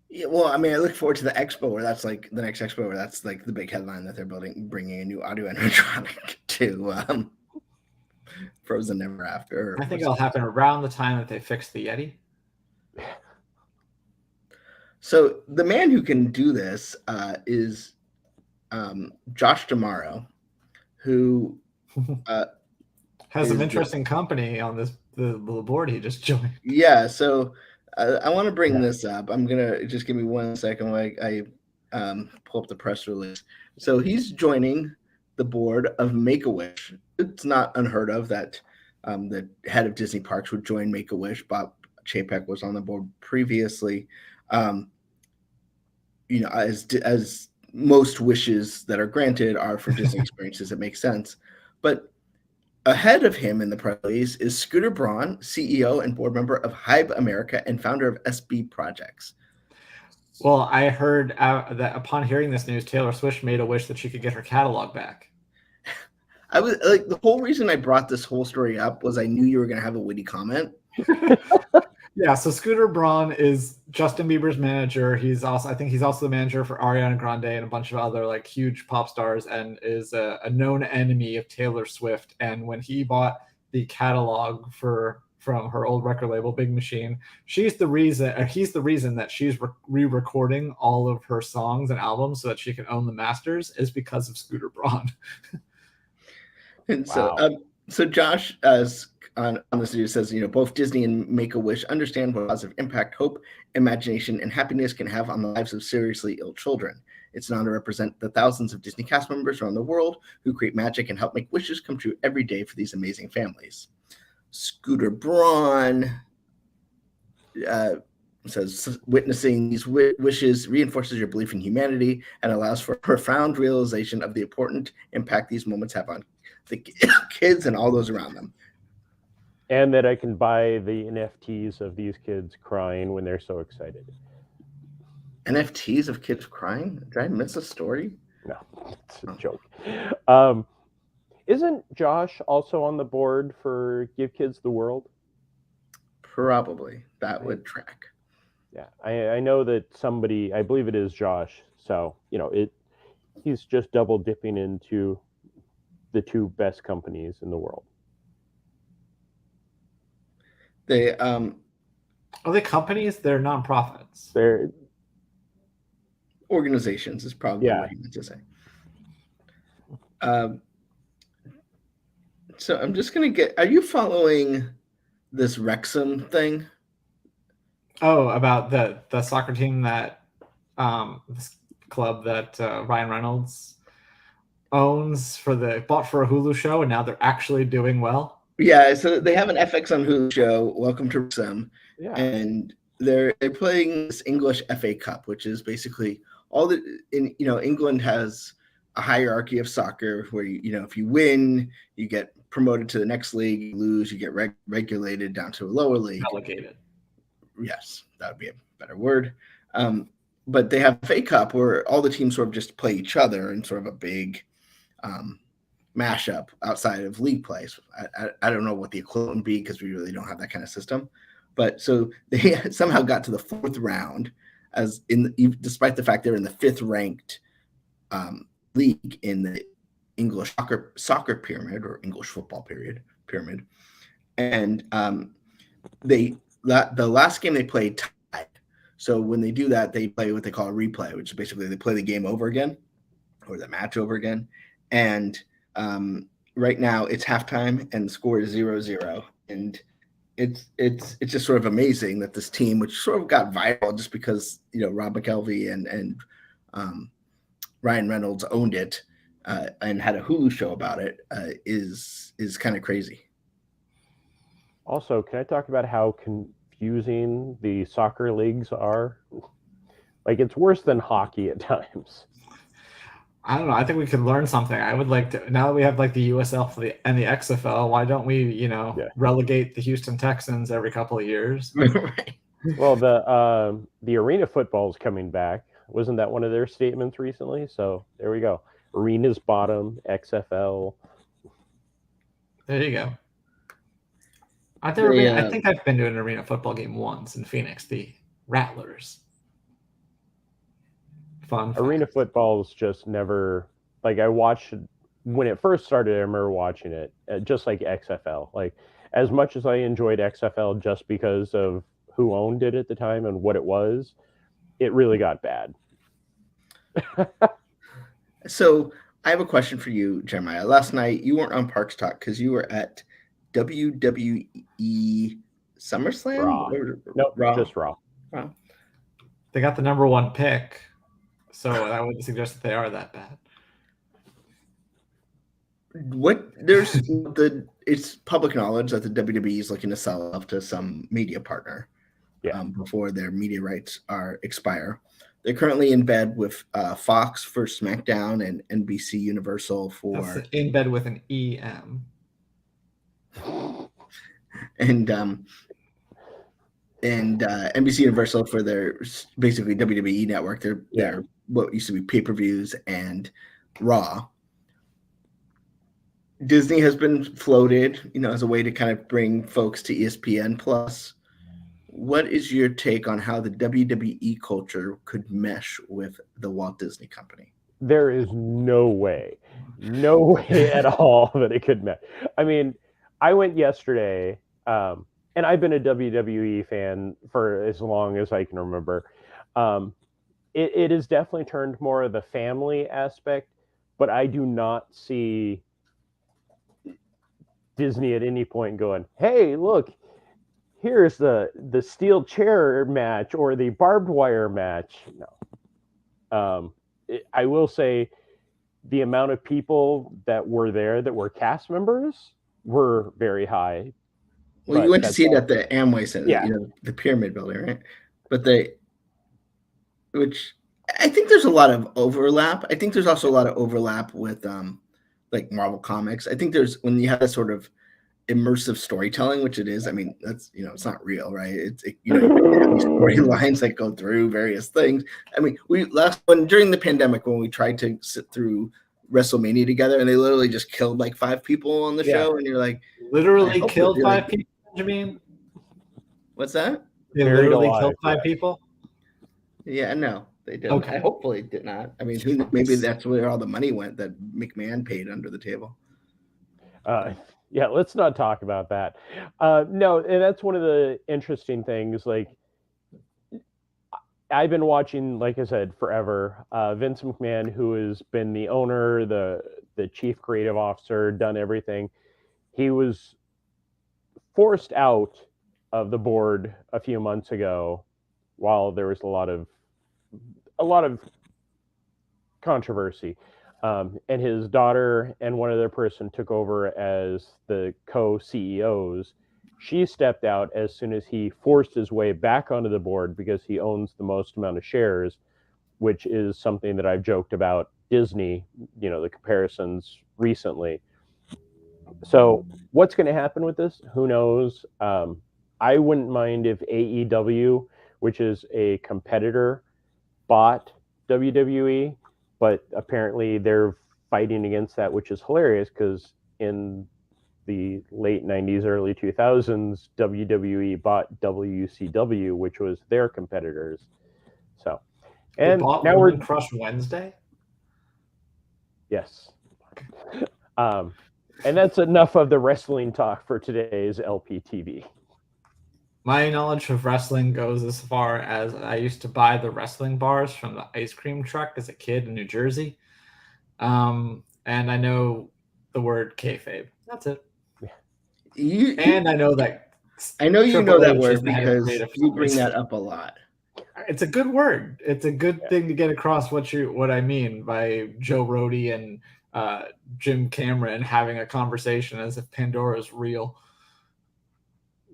Speaker 1: yeah, well, I mean, I look forward to the expo where that's like the next expo where that's like the big headline that they're bringing a new audio animatronic to Frozen Ever After.
Speaker 2: I think it'll happen around the time that they fix the Yeti.
Speaker 1: So the man who can do this is Josh D'Amaro, who
Speaker 2: has some interesting company on the board he just joined.
Speaker 1: Yeah, so I want to bring this up. I'm gonna just give me 1 second while I pull up the press release. So he's joining the board of Make-A-Wish. It's not unheard of that the head of Disney Parks would join Make-A-Wish. Bob Chapek was on the board previously. As most wishes that are granted are for Disney experiences, it makes sense. But ahead of him in the press release is Scooter Braun, CEO and board member of Hybe America and founder of SB Projects.
Speaker 2: Well, I heard that upon hearing this news, Taylor Swift made a wish that she could get her catalog back.
Speaker 1: I was like, the whole reason I brought this whole story up was I knew you were going to have a witty comment.
Speaker 2: Yeah, so Scooter Braun is Justin Bieber's manager. I think he's also the manager for Ariana Grande and a bunch of other like huge pop stars, and is a known enemy of Taylor Swift. And when he bought the catalog from her old record label, Big Machine, he's the reason that she's re-recording all of her songs and albums so that she can own the masters, is because of Scooter Braun.
Speaker 1: And
Speaker 3: Wow.
Speaker 1: so Josh, on this video says, both Disney and Make-A-Wish understand what positive impact, hope, imagination, and happiness can have on the lives of seriously ill children. It's an honor to represent the thousands of Disney cast members around the world who create magic and help make wishes come true every day for these amazing families. Scooter Braun says, witnessing these wishes reinforces your belief in humanity and allows for a profound realization of the important impact these moments have on the kids and all those around them.
Speaker 3: And that I can buy the NFTs of these kids crying when they're so excited.
Speaker 1: NFTs of kids crying? Did I miss a story?
Speaker 3: No, it's a joke. Isn't Josh also on the board for Give Kids the World?
Speaker 1: Probably. That would track.
Speaker 3: Yeah, I know that somebody, I believe it is Josh. So, he's just double dipping into the two best companies in the world.
Speaker 1: They
Speaker 2: Are they companies? They're nonprofits.
Speaker 3: They're
Speaker 1: organizations is probably what he meant to say. So I'm just gonna are you following this Wrexham thing?
Speaker 2: Oh, about the soccer team that this club that Ryan Reynolds owns bought for a Hulu show, and now they're actually doing well.
Speaker 1: Yeah, so they have an FX on Hulu show, Welcome to Wrexham, and they're playing this English FA Cup, which is basically England has a hierarchy of soccer where if you win, you get promoted to the next league. You lose, you get regulated down to a lower league.
Speaker 2: Relegated.
Speaker 1: Yes, that would be a better word. But they have FA Cup where all the teams sort of just play each other in sort of a big mashup outside of league play. So I don't know what the equivalent would be because we really don't have that kind of system. But so they somehow got to the fourth round, despite the fact they're in the fifth ranked league in the English soccer pyramid, or English football pyramid. And the last game they played tied. So when they do that, they play what they call a replay, which is basically they play the game over again, or the match over again. And right now it's halftime and the score is 0-0. And it's just sort of amazing that this team, which sort of got viral just because Rob McElvey and Ryan Reynolds owned it and had a Hulu show about it, is kind of crazy.
Speaker 3: Also, can I talk about how confusing the soccer leagues are? Like, it's worse than hockey at times.
Speaker 2: I don't know. I think we could learn something. I would like to, now that we have like the USL and the XFL, why don't we,
Speaker 3: Yeah.
Speaker 2: relegate the Houston Texans every couple of years?
Speaker 1: Right.
Speaker 3: Well, the arena football is coming back. Wasn't that one of their statements recently? So there we go. Arena's bottom, XFL.
Speaker 2: There you go. I think I've been to an arena football game once in Phoenix, the Rattlers. Fun fact.
Speaker 3: Arena football is just never, like, I watched when it first started. I remember watching it, just like XFL. Like, as much as I enjoyed XFL just because of who owned it at the time and what it was, it really got bad.
Speaker 1: So I have a question for you, Jeremiah. Last night you weren't on Parks Talk because you were at WWE SummerSlam.
Speaker 3: Raw. Nope, just Raw.
Speaker 1: Wow.
Speaker 2: They got the number 1 pick, so I wouldn't suggest that they are that bad.
Speaker 1: It's public knowledge that the WWE is looking to sell off to some media partner before their media rights expire. They're currently in bed with Fox for SmackDown and NBC Universal for.
Speaker 2: That's in bed with an EM.
Speaker 1: And NBC Universal for their basically WWE network. They're what used to be pay-per-views and Raw. Disney has been floated, as a way to kind of bring folks to ESPN Plus. What is your take on how the WWE culture could mesh with the Walt Disney Company?
Speaker 3: There is no way at all that it could mesh. I mean, I went yesterday, and I've been a WWE fan for as long as I can remember. It has definitely turned more of the family aspect, but I do not see Disney at any point going, hey, look, here's the steel chair match or the barbed wire match. No. I will say the amount of people that were there that were cast members were very high.
Speaker 1: Well, you went to see it at the Amway Center, the Pyramid Building, right? Which I think there's a lot of overlap. I think there's also a lot of overlap with like Marvel Comics. I think when you have that sort of immersive storytelling, which it is. I mean, that's it's not real, right? It's you have these storylines that go through various things. I mean, during the pandemic when we tried to sit through WrestleMania together, and they literally just killed like 5 people on the show, and you're like,
Speaker 2: literally killed 5 people. Benjamin,
Speaker 1: what's that?
Speaker 2: They literally killed 5 people.
Speaker 1: Yeah, no, they didn't.
Speaker 2: Okay.
Speaker 1: I hopefully did not. I mean, maybe that's where all the money went that McMahon paid under the table.
Speaker 3: Yeah, let's not talk about that. No, and that's one of the interesting things. Like, I've been watching, like I said, forever. Vince McMahon, who has been the owner, the chief creative officer, done everything. He was forced out of the board a few months ago, while there was a lot of controversy. And his daughter and one other person took over as the co-CEOs. She stepped out as soon as he forced his way back onto the board because he owns the most amount of shares, which is something that I've joked about Disney, the comparisons recently. So what's going to happen with this? Who knows? I wouldn't mind if AEW, which is a competitor, bought WWE. But apparently they're fighting against that, which is hilarious because in the late 90s, early 2000s, WWE bought WCW, which was their competitors. So, and now we're
Speaker 2: Crush Wednesday.
Speaker 3: Yes. And that's enough of the wrestling talk for today's LPTV.
Speaker 2: My knowledge of wrestling goes as far as I used to buy the wrestling bars from the ice cream truck as a kid in New Jersey. And I know the word kayfabe. That's it. And I know that.
Speaker 1: I know you know that word because you bring that up a lot.
Speaker 2: It's a good word. It's a good thing to get across what I mean by Joe Rody and Jim Cameron having a conversation as if Pandora is real.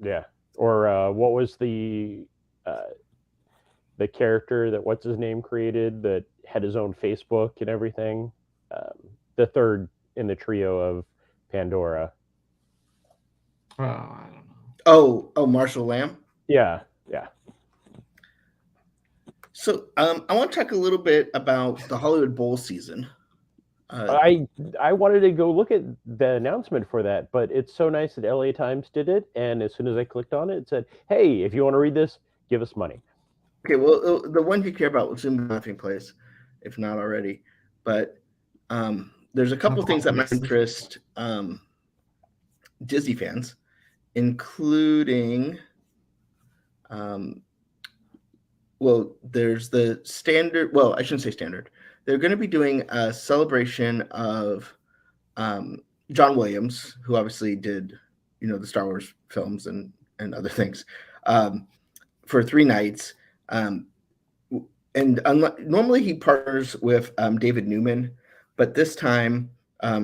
Speaker 3: Yeah. Or what was the character that what's his name created that had his own Facebook and everything? The third in the trio of Pandora.
Speaker 2: Oh, I don't know.
Speaker 1: Oh, Marshall Lamb.
Speaker 3: Yeah, yeah.
Speaker 1: So I want to talk a little bit about the Hollywood Bowl season.
Speaker 3: I wanted to go look at the announcement for that, but it's so nice that LA Times did it, and as soon as I clicked on it, it said, "Hey, if you want to read this, give us money."
Speaker 1: Okay, well, the one you care about will soon be nothing place, if not already. But there's a couple things that might interest Disney fans, including, well, there's the standard. Well, I shouldn't say standard. They're going to be doing a celebration of John Williams, who obviously did, the Star Wars films and other things, for 3 nights. And normally he partners with David Newman, but this time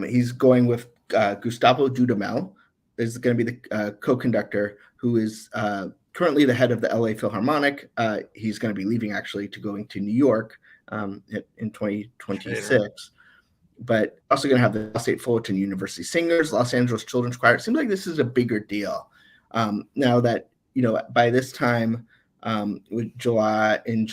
Speaker 1: he's going with Gustavo Dudamel. Is going to be the co-conductor, who is currently the head of the LA Philharmonic. He's going to be leaving actually to going to New York in 2026. But also going to have the State Fullerton University Singers, Los Angeles Children's Choir. It seems like this is a bigger deal now that by this time. In July, we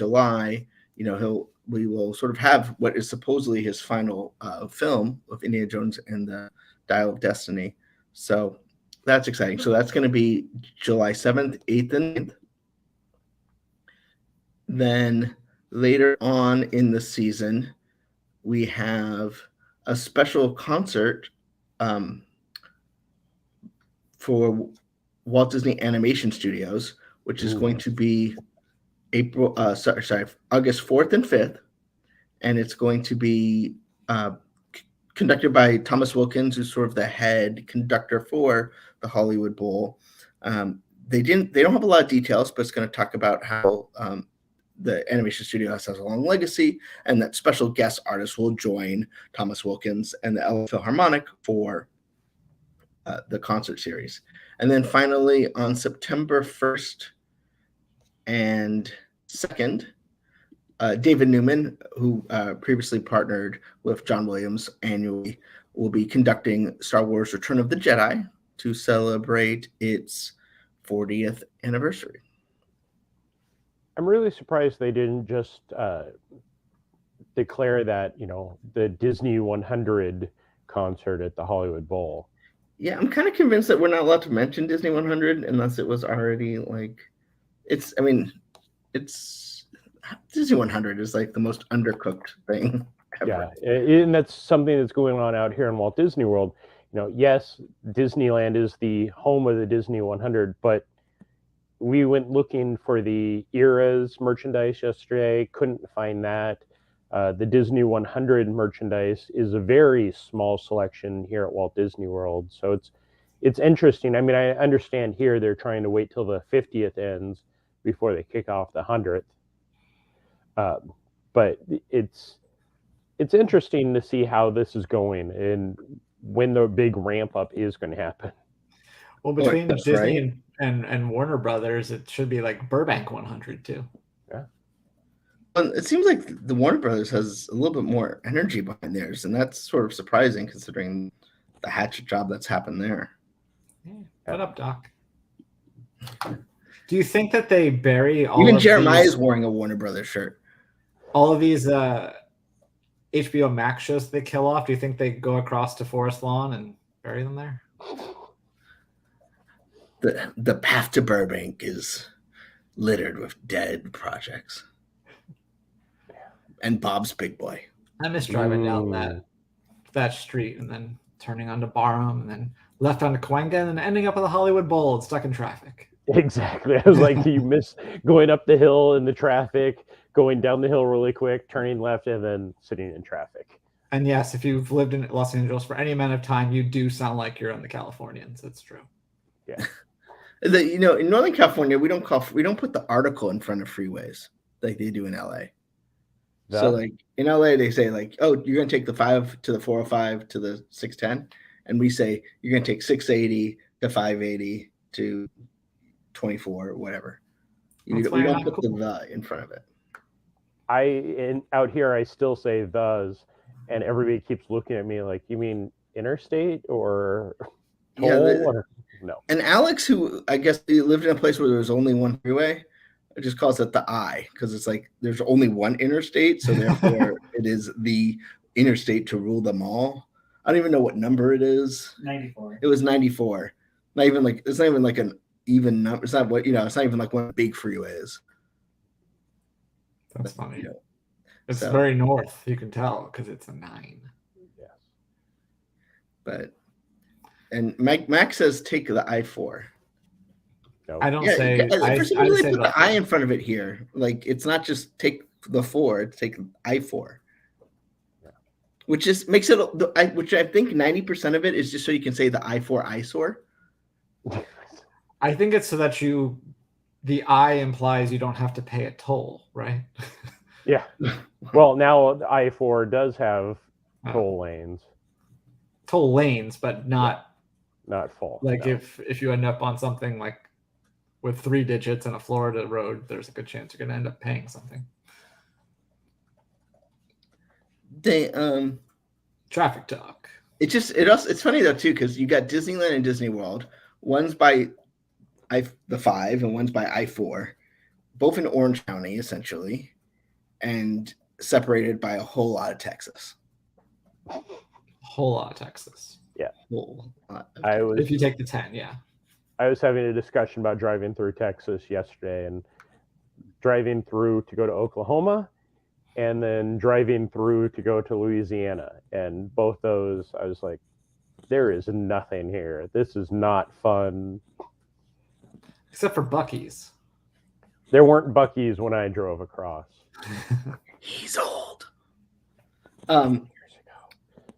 Speaker 1: will sort of have what is supposedly his final film of Indiana Jones and the Dial of Destiny. So that's exciting. So that's going to be July 7th, 8th, and 9th. Then later on in the season, we have a special concert for Walt Disney Animation Studios, which is going to be August 4th and 5th, and it's going to be conducted by Thomas Wilkins, who's sort of the head conductor for the Hollywood Bowl. They don't have a lot of details, but it's going to talk about how the animation studio has a long legacy, and that special guest artists will join Thomas Wilkins and the LA Philharmonic for the concert series. And then finally, on September 1st and 2nd, David Newman, who previously partnered with John Williams annually, will be conducting Star Wars Return of the Jedi to celebrate its 40th anniversary.
Speaker 3: I'm really surprised they didn't just declare that, the Disney 100 concert at the Hollywood Bowl.
Speaker 1: Yeah, I'm kind of convinced that we're not allowed to mention Disney 100 unless it was already it's Disney 100 is like the most undercooked thing ever.
Speaker 3: Yeah, and that's something that's going on out here in Walt Disney World. Yes, Disneyland is the home of the Disney 100, but we went looking for the Eras merchandise yesterday, couldn't find that. The Disney 100 merchandise is a very small selection here at Walt Disney World, so it's interesting. I mean, I understand here they're trying to wait till the 50th ends before they kick off the 100th. But it's interesting to see how this is going and when the big ramp up is going to happen.
Speaker 2: Well, between Disney and Warner Brothers, it should be like Burbank 100 too.
Speaker 1: Yeah. Well, it seems like the Warner Brothers has a little bit more energy behind theirs, and that's sort of surprising considering the hatchet job that's happened there.
Speaker 2: Yeah, shut up, Doc. Do you think that they bury all
Speaker 1: Even
Speaker 2: of
Speaker 1: Jeremiah
Speaker 2: these,
Speaker 1: is wearing a Warner Brothers shirt.
Speaker 2: all of these HBO Max shows they kill off? Do you think they go across to Forest Lawn and bury them there?
Speaker 1: The path to Burbank is littered with dead projects. And Bob's Big Boy.
Speaker 2: I miss driving down that street and then turning onto Barham and then left onto Cahuenga and then ending up at the Hollywood Bowl and stuck in traffic.
Speaker 3: Exactly. I was like, do you miss going up the hill in the traffic, going down the hill really quick, turning left, and then sitting in traffic?
Speaker 2: And yes, if you've lived in Los Angeles for any amount of time, you do sound like you're on the Californians. That's true.
Speaker 3: Yeah.
Speaker 1: In Northern California, we don't put the article in front of freeways like they do in LA. So like in LA, they say like, oh, you're going to take the 5 to the 405 to the 610. And we say you're going to take 680 to 580 to, 24 or whatever. We
Speaker 2: That's why you're
Speaker 1: don't
Speaker 2: not
Speaker 1: put
Speaker 2: cool.
Speaker 1: the in front of it.
Speaker 3: Out here I still say thes, and everybody keeps looking at me like, you mean interstate or toll?
Speaker 1: Yeah,
Speaker 3: Or no.
Speaker 1: And Alex, who I guess he lived in a place where there was only one freeway, just calls it the I, because it's like there's only one interstate, so therefore it is the interstate to rule them all. I don't even know what number it is.
Speaker 8: 94.
Speaker 1: It was 94. Not even like it's not even like an even number. It's not what it's not even like one big freeway is.
Speaker 2: That's funny.
Speaker 1: You know,
Speaker 2: It's
Speaker 1: so-
Speaker 2: very north. You can tell because it's a 9.
Speaker 3: Yes.
Speaker 1: But and Mac says take the I-4.
Speaker 3: No.
Speaker 2: I don't
Speaker 1: Yeah,
Speaker 2: say.
Speaker 1: yeah,
Speaker 2: I,
Speaker 1: for some
Speaker 2: I
Speaker 1: reason
Speaker 2: say
Speaker 1: they put
Speaker 2: the
Speaker 1: the I in front of it here. Like it's not just take the 4, it's take I-4.
Speaker 3: Yeah.
Speaker 1: Which just makes it which I think 90% of it is just so you can say the I-4 eyesore.
Speaker 2: I think it's so that the I implies you don't have to pay a toll, right?
Speaker 3: Yeah. Well, now the I-4 does have toll lanes,
Speaker 2: Toll lanes, but not
Speaker 3: not full.
Speaker 2: like
Speaker 3: no.
Speaker 2: if you end up on something like with 3 digits in a Florida road, there's a good chance you're going to end up paying something.
Speaker 1: They
Speaker 2: Traffic talk.
Speaker 1: it's funny though too, because you got Disneyland and Disney World. One's by the 5 and one's by I-4, both in Orange County essentially, and separated by a whole lot of Texas.
Speaker 2: Whole lot of Texas.
Speaker 1: Whole lot of
Speaker 3: I was
Speaker 2: If you take the 10, yeah.
Speaker 3: I was having a discussion about driving through Texas yesterday, and driving through to go to Oklahoma, and then driving through to go to Louisiana. And both those, I was like, there is nothing here. This is not fun.
Speaker 2: Except for Buc-ee's.
Speaker 3: There weren't Buc-ee's when I drove across.
Speaker 1: He's old.
Speaker 3: Years ago.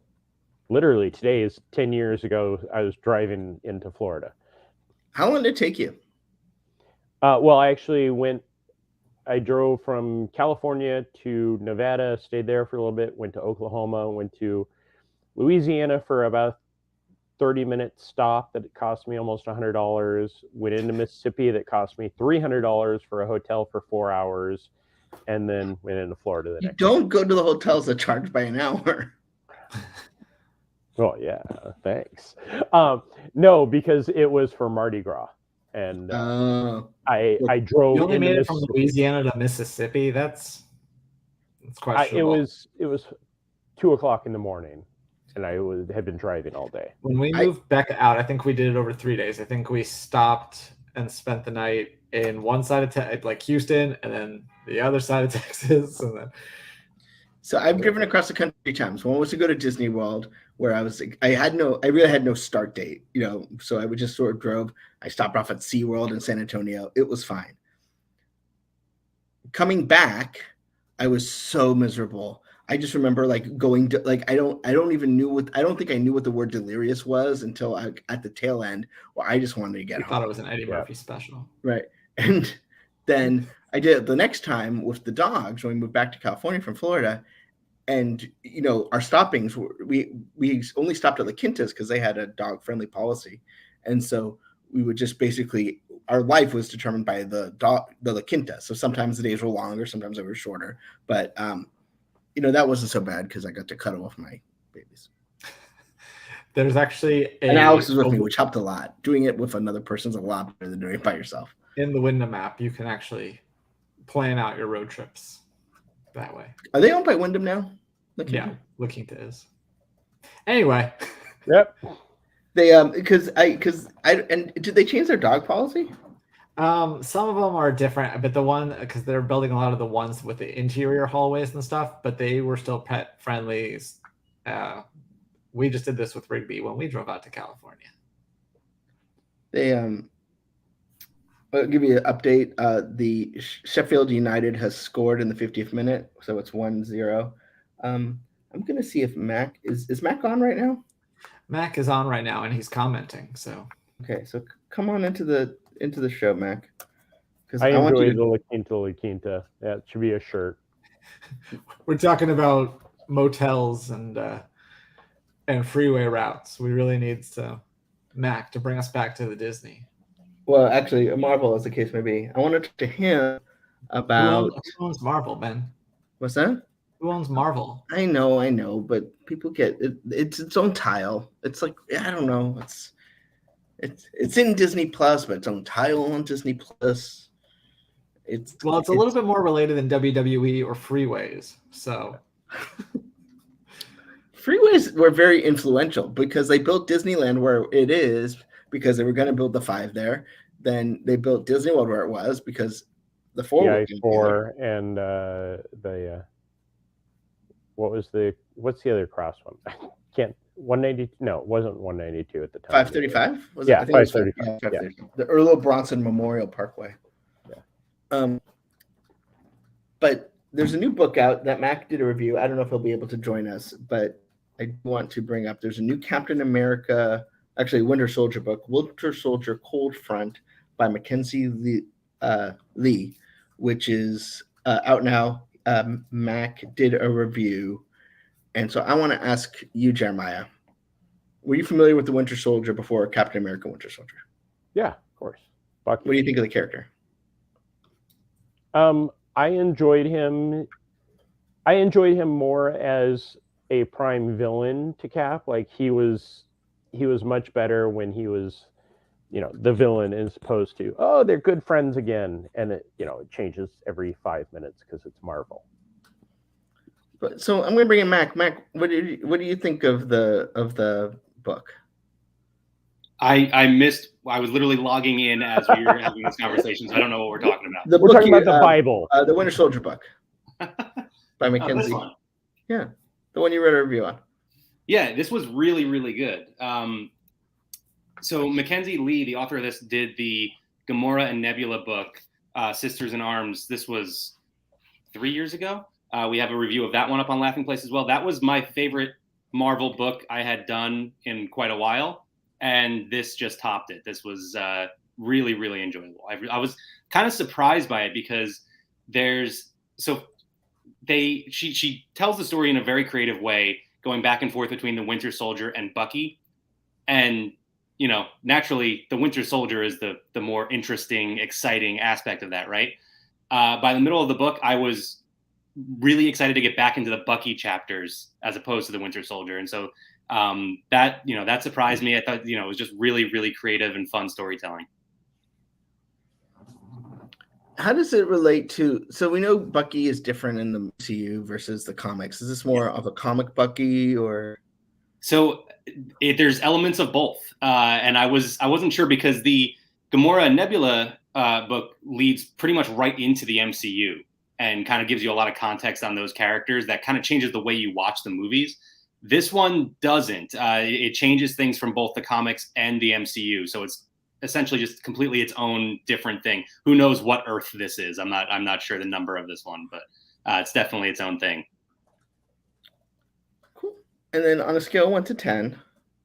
Speaker 3: Literally, today is 10 years ago. I was driving into Florida.
Speaker 1: How long did it take you?
Speaker 3: Well, I drove from California to Nevada, stayed there for a little bit, went to Oklahoma, went to Louisiana for about 30-minute stop that it cost me almost $100, went into Mississippi that cost me $300 for a hotel for 4 hours, and then went into Florida the
Speaker 1: You
Speaker 3: next
Speaker 1: don't go to the hotels that charge by an hour.
Speaker 3: Oh, yeah, thanks. No, because it was for Mardi Gras. And I drove
Speaker 2: You only
Speaker 3: into
Speaker 2: made it from
Speaker 3: Mississippi.
Speaker 2: Louisiana to Mississippi. That's questionable.
Speaker 3: It was 2:00 in the morning, and I had been driving all day.
Speaker 2: When we moved back out, I think we did it over 3 days. I think we stopped and spent the night in one side of like Houston, and then the other side of Texas, and then.
Speaker 1: So I've driven across the country 3 times. One was to go to Disney World, where I really had no start date, so I would just sort of drove. I stopped off at SeaWorld in San Antonio. It was fine. Coming back, I was so miserable. I just remember like going to I don't think I knew what the word delirious was until at the tail end, where I just wanted to get home.
Speaker 2: Thought it was an Eddie Murphy special.
Speaker 1: Right. And then I did it the next time with the dogs when we moved back to California from Florida. And, our stoppings, we only stopped at La Quinta's because they had a dog-friendly policy. And so we would just basically, our life was determined by the La Quinta. So sometimes the days were longer, sometimes they were shorter. But, that wasn't so bad because I got to cut off my babies.
Speaker 2: There's actually
Speaker 1: and Alex was with me, which helped a lot. Doing it with another person's a lot better than doing it by yourself.
Speaker 2: In the Wyndham app, you can actually plan out your road trips that way.
Speaker 1: Are they owned by Wyndham now?
Speaker 2: Yeah, La Quinta is. Anyway.
Speaker 3: Yep.
Speaker 1: They and did they change their dog policy?
Speaker 2: Some of them are different, but because they're building a lot of the ones with the interior hallways and stuff, but they were still pet friendly. We just did this with Rigby when we drove out to California.
Speaker 1: They I'll give you an update. The Sheffield United has scored in the 50th minute, so it's 1-0. I'm gonna see if Mac is Mac on right now. Mac
Speaker 2: is on right now, and he's commenting. So
Speaker 1: okay, so come on into the show, Mac.
Speaker 3: Because I enjoy the La Quinta. Yeah, it should be a shirt.
Speaker 2: We're talking about motels and freeway routes. We really need Mac to bring us back to the Disney.
Speaker 1: Well, actually, Marvel, as the case may be. I want to talk to him about
Speaker 2: Who owns Marvel, Ben?
Speaker 1: what's that?
Speaker 2: Who owns Marvel?
Speaker 1: I know, but people get it. It's its own tile. It's like I don't know. It's in Disney Plus, but its own tile on Disney Plus. It's
Speaker 2: a little bit more related than WWE or Freeways. So
Speaker 1: Freeways were very influential because they built Disneyland where it is because they were going to build the 5 there. Then they built Disney World where it was because the 4
Speaker 3: The
Speaker 1: were
Speaker 3: Ice 4 and the what's the other cross one? I can't 190. No, it wasn't 192 at the time.
Speaker 1: 535 was
Speaker 3: Yeah,
Speaker 1: it? I think it was
Speaker 3: 535.
Speaker 1: 535. The Earl Bronson Memorial Parkway.
Speaker 3: Yeah.
Speaker 1: But there's a new book out that Mac did a review. I don't know if he'll be able to join us, but I want to bring up there's a new Captain America, actually Winter Soldier book, Winter Soldier Cold Front by Mackenzie Lee, which is out now. Mac did a review. And so I want to ask you, Jeremiah, were you familiar with the Winter Soldier before Captain America Winter Soldier?
Speaker 3: Yeah, of course. Bucky.
Speaker 1: What do you think of the character?
Speaker 3: I enjoyed him. I enjoyed him more as a prime villain to Cap. Like he was much better when he was, the villain, as opposed to, oh, they're good friends again, and it changes every 5 minutes because it's Marvel.
Speaker 1: But so I'm going to bring in Mac. Mac, what do you think of the book?
Speaker 8: I missed. I was literally logging in as we were having this conversation, so I don't know what we're talking about.
Speaker 3: We're talking about the Bible,
Speaker 1: the Winter Soldier book by Mackenzie. Yeah, the one you read a review on.
Speaker 8: Yeah, this was really, really good. So Mackenzie Lee, the author of this, did the Gamora and Nebula book, Sisters in Arms. This was 3 years ago. We have a review of that one up on Laughing Place as well. That was my favorite Marvel book I had done in quite a while. And this just topped it. This was really, really enjoyable. I was kind of surprised by it because she tells the story in a very creative way, going back and forth between the Winter Soldier and Bucky. And, naturally the Winter Soldier is the more interesting, exciting aspect of that, right? By the middle of the book, I was really excited to get back into the Bucky chapters as opposed to the Winter Soldier. And so that surprised me. I thought, it was just really, really creative and fun storytelling.
Speaker 1: How does it relate to, so we know Bucky is different in the MCU versus the comics. Is this more of a comic Bucky or?
Speaker 8: So there's elements of both. And I wasn't sure because the Gamora and Nebula book leads pretty much right into the MCU and kind of gives you a lot of context on those characters that kind of changes the way you watch the movies. This one doesn't. It changes things from both the comics and the MCU. So it's essentially just completely its own different thing. Who knows what Earth this is? I'm not sure the number of this one, but it's definitely its own thing.
Speaker 1: Cool. And then on a scale of 1 to 10,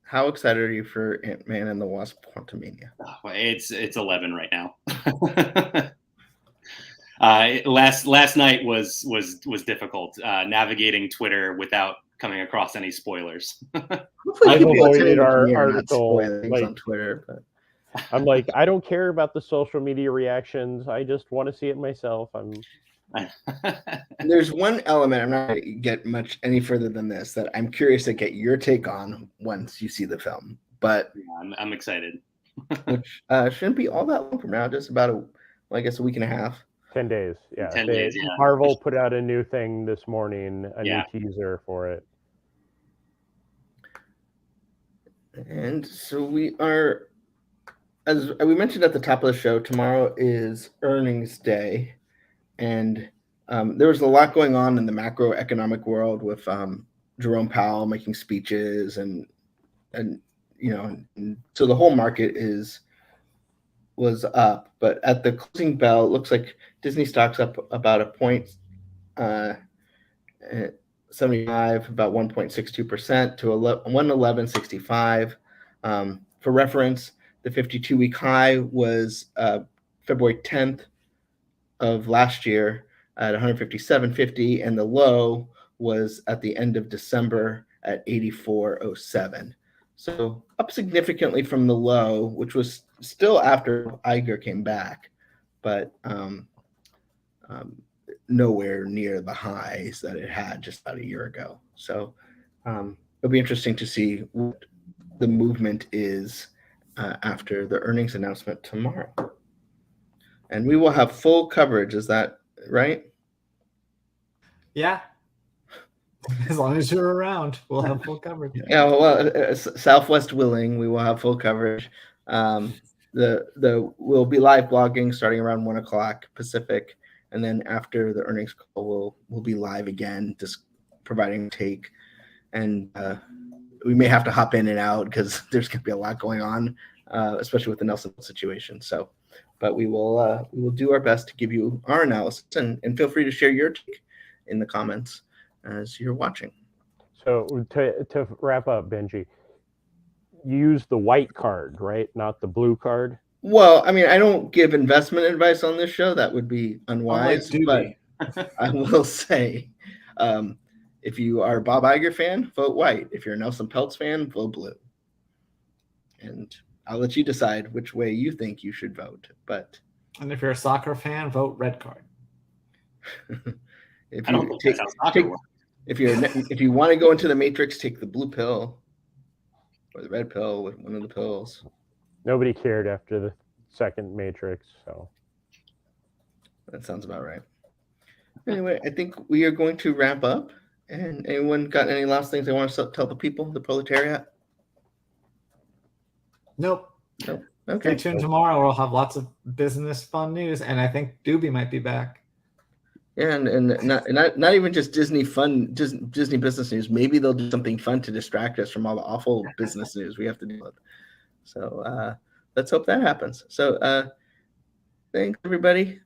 Speaker 1: how excited are you for Ant-Man and the Wasp: Quantumania?
Speaker 8: Well, it's 11 right now. Last night was difficult navigating Twitter without coming across any spoilers.
Speaker 3: I've avoided our article
Speaker 1: on Twitter, but
Speaker 3: I'm like, I don't care about the social media reactions. I just want to see it myself.
Speaker 1: There's one element, I'm not going to get much any further than this, that I'm curious to get your take on once you see the film. But
Speaker 8: yeah, I'm excited.
Speaker 1: Which shouldn't be all that long from now, just about a week and a half.
Speaker 3: 10 days. Yeah.
Speaker 8: 10 days, yeah.
Speaker 3: Marvel put out a new thing this morning, new teaser for it.
Speaker 1: And so we are, as we mentioned at the top of the show, tomorrow is earnings day. And there was a lot going on in the macroeconomic world with Jerome Powell making speeches and so the whole market was up. But at the closing bell, it looks like Disney stock's up about a point, 75, about 1.62% to 111.65. For reference, the 52-week high was February 10th of last year at 157.50, and the low was at the end of December at 84.07. So up significantly from the low, which was still after Iger came back, but nowhere near the highs that it had just about a year ago. So it'll be interesting to see what the movement is after the earnings announcement tomorrow. And we will have full coverage. Is that right?
Speaker 2: Yeah. As long as you're around, we'll have full coverage.
Speaker 1: Yeah, well, Southwest willing, we will have full coverage. We'll be live blogging starting around 1 o'clock Pacific, and then after the earnings call, we'll be live again, just providing take. And we may have to hop in and out because there's going to be a lot going on, especially with the Nelson situation. So, but we will do our best to give you our analysis, and feel free to share your take in the comments as you're watching.
Speaker 3: So to wrap up, Benji, you use the white card, right? Not the blue card.
Speaker 1: Well, I mean, I don't give investment advice on this show. That would be unwise. But I will say, if you are a Bob Iger fan, vote white. If you're a Nelson Peltz fan, vote blue. And I'll let you decide which way you think you should vote.
Speaker 2: And if you're a soccer fan, vote red card.
Speaker 1: If
Speaker 8: I don't think that's how soccer works.
Speaker 1: If you want to go into the matrix, take the blue pill or the red pill with one of the pills.
Speaker 3: Nobody cared after the second matrix, so
Speaker 1: that sounds about right. Anyway, I think we are going to wrap up. And anyone got any last things they want to tell the people, the proletariat?
Speaker 2: Nope.
Speaker 1: Okay.
Speaker 2: Stay tuned tomorrow. We'll have lots of business fun news, and I think Doobie might be back.
Speaker 1: Yeah, and not even just Disney fun, just Disney business news. Maybe they'll do something fun to distract us from all the awful business news we have to deal with. So let's hope that happens. So thanks everybody.